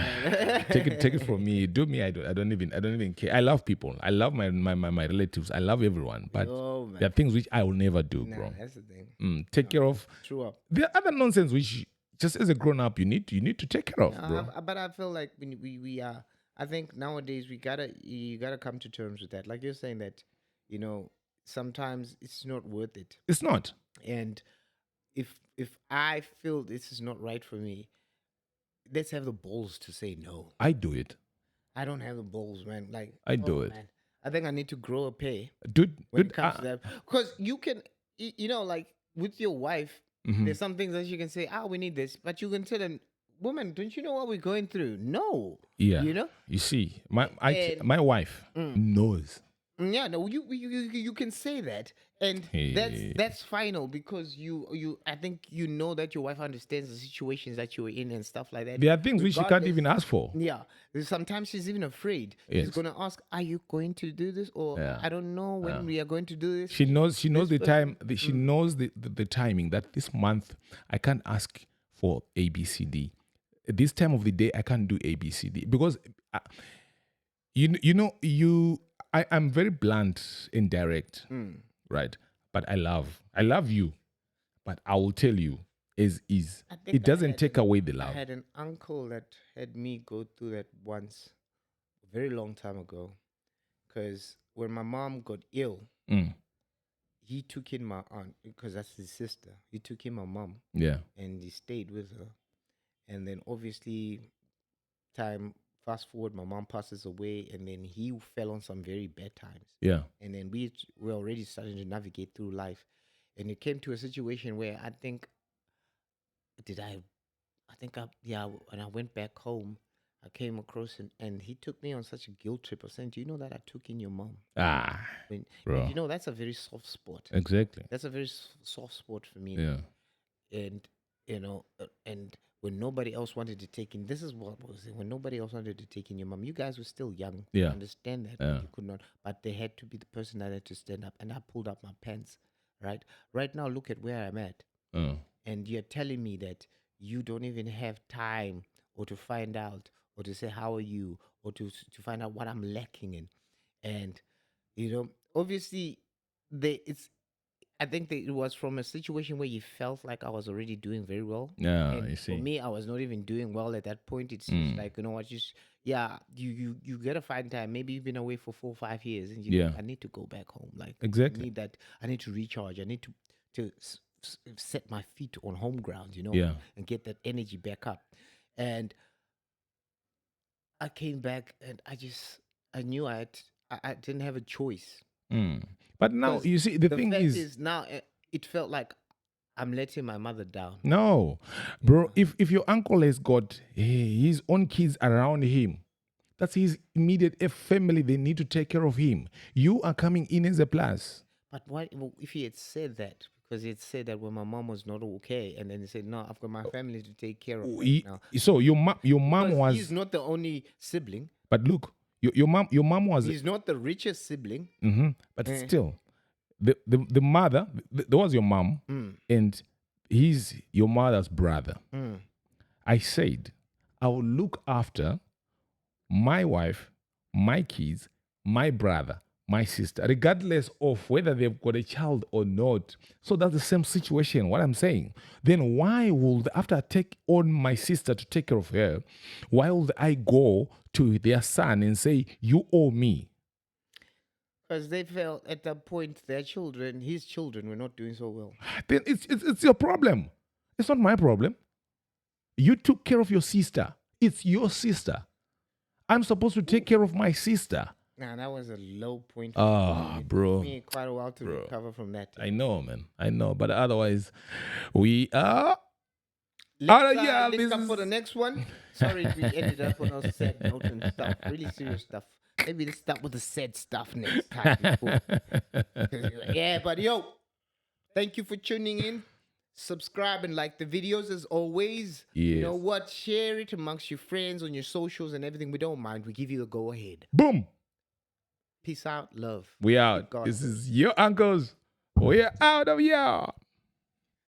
take it from me. Do me, I don't even care. I love people. I love my relatives. I love everyone. But there are things which I will never do, bro. That's the thing. Take care of. True up. There are other nonsense which just as a grown up you need to take care of, bro. But I feel like when we are, I think nowadays you gotta come to terms with that. Like you're saying that, sometimes it's not worth it. It's not. And if I feel this is not right for me, let's have the balls to say no. I do it. I don't have the balls, man. Like I do it. Man. I think I need to grow a pair, dude. When it comes to that, because you can, like with your wife, there's some things that you can say, we need this, but you can tell them, woman, don't you know what we're going through? No. Yeah. You see, my wife knows. Yeah, no, you can say that, and that's final because I think that your wife understands the situations that you're in and stuff like that. There are things which she can't even ask for. Yeah, sometimes she's even afraid. Yes. She's gonna ask, "Are you going to do this?" Or I don't know when we are going to do this. She knows the time. She knows the timing that this month I can't ask for ABCD. This time of the day I can't do ABCD because I'm very blunt and direct, right? But I love you, but I will tell you as is. It doesn't take away the love. I had an uncle that had me go through that once, a very long time ago, because when my mom got ill, he took in my aunt, because that's his sister. He took in my mom, and he stayed with her, and then obviously fast forward, my mom passes away, and then he fell on some very bad times. Yeah. And then we were already starting to navigate through life. And it came to a situation where I think, when I went back home, I came across him, and he took me on such a guilt trip of saying, do you know that I took in your mom? Bro. And that's a very soft spot. Exactly. That's a very soft spot for me. Yeah. And, and when nobody else wanted to take in, this is what I was saying. When nobody else wanted to take in your mom, you guys were still young. Yeah. I understand that. Yeah. You could not, but there had to be the person that had to stand up. And I pulled up my pants, right? Right now, look at where I'm at. And you're telling me that you don't even have time or to find out or to say, how are you? Or to find out what I'm lacking in. And, obviously, I think that it was from a situation where you felt like I was already doing very well. Yeah, and you see. For me, I was not even doing well at that point. It's just like, what, you gotta find time. Maybe you've been away for 4 or 5 years, and I need to go back home. Like, exactly. I need to recharge. I need to set my feet on home ground, and get that energy back up. And I came back, and I knew I didn't have a choice. But now, you see, the thing fact is now it felt like I'm letting my mother down. No, bro, if your uncle has got his own kids around him, that's his immediate family. They need to take care of him. You are coming in as a plus. But what if he had said that? Because he had said that when my mom was not okay, and then he said, "No, I've got my family to take care of right now." So your mom was. He's not the only sibling. But look, your mom was. He's not the richest sibling. But still, the mother, there was your mom, and he's your mother's brother. I said, I will look after my wife, my kids, my brother, my sister, regardless of whether they've got a child or not. So that's the same situation, what I'm saying. Then why would, after I take on my sister to take care of her, why would I go to their son and say, you owe me? Because they felt at that point his children were not doing so well. Then it's your problem. It's not my problem. You took care of your sister. It's your sister. I'm supposed to take care of my sister. Nah, that was a low point. Bro. It took me quite a while to recover from that. I know, man. I know. But otherwise, we are Let's link up for the next one. Sorry if we ended up on a sad note and stuff. Really serious stuff. Maybe let's start with the sad stuff next time. Yeah, but yo, thank you for tuning in. Subscribe and like the videos as always. Yes. You know what? Share it amongst your friends on your socials and everything. We don't mind. We give you the go ahead. Boom. Peace out. Love. We out. This is your uncles. We're out of here.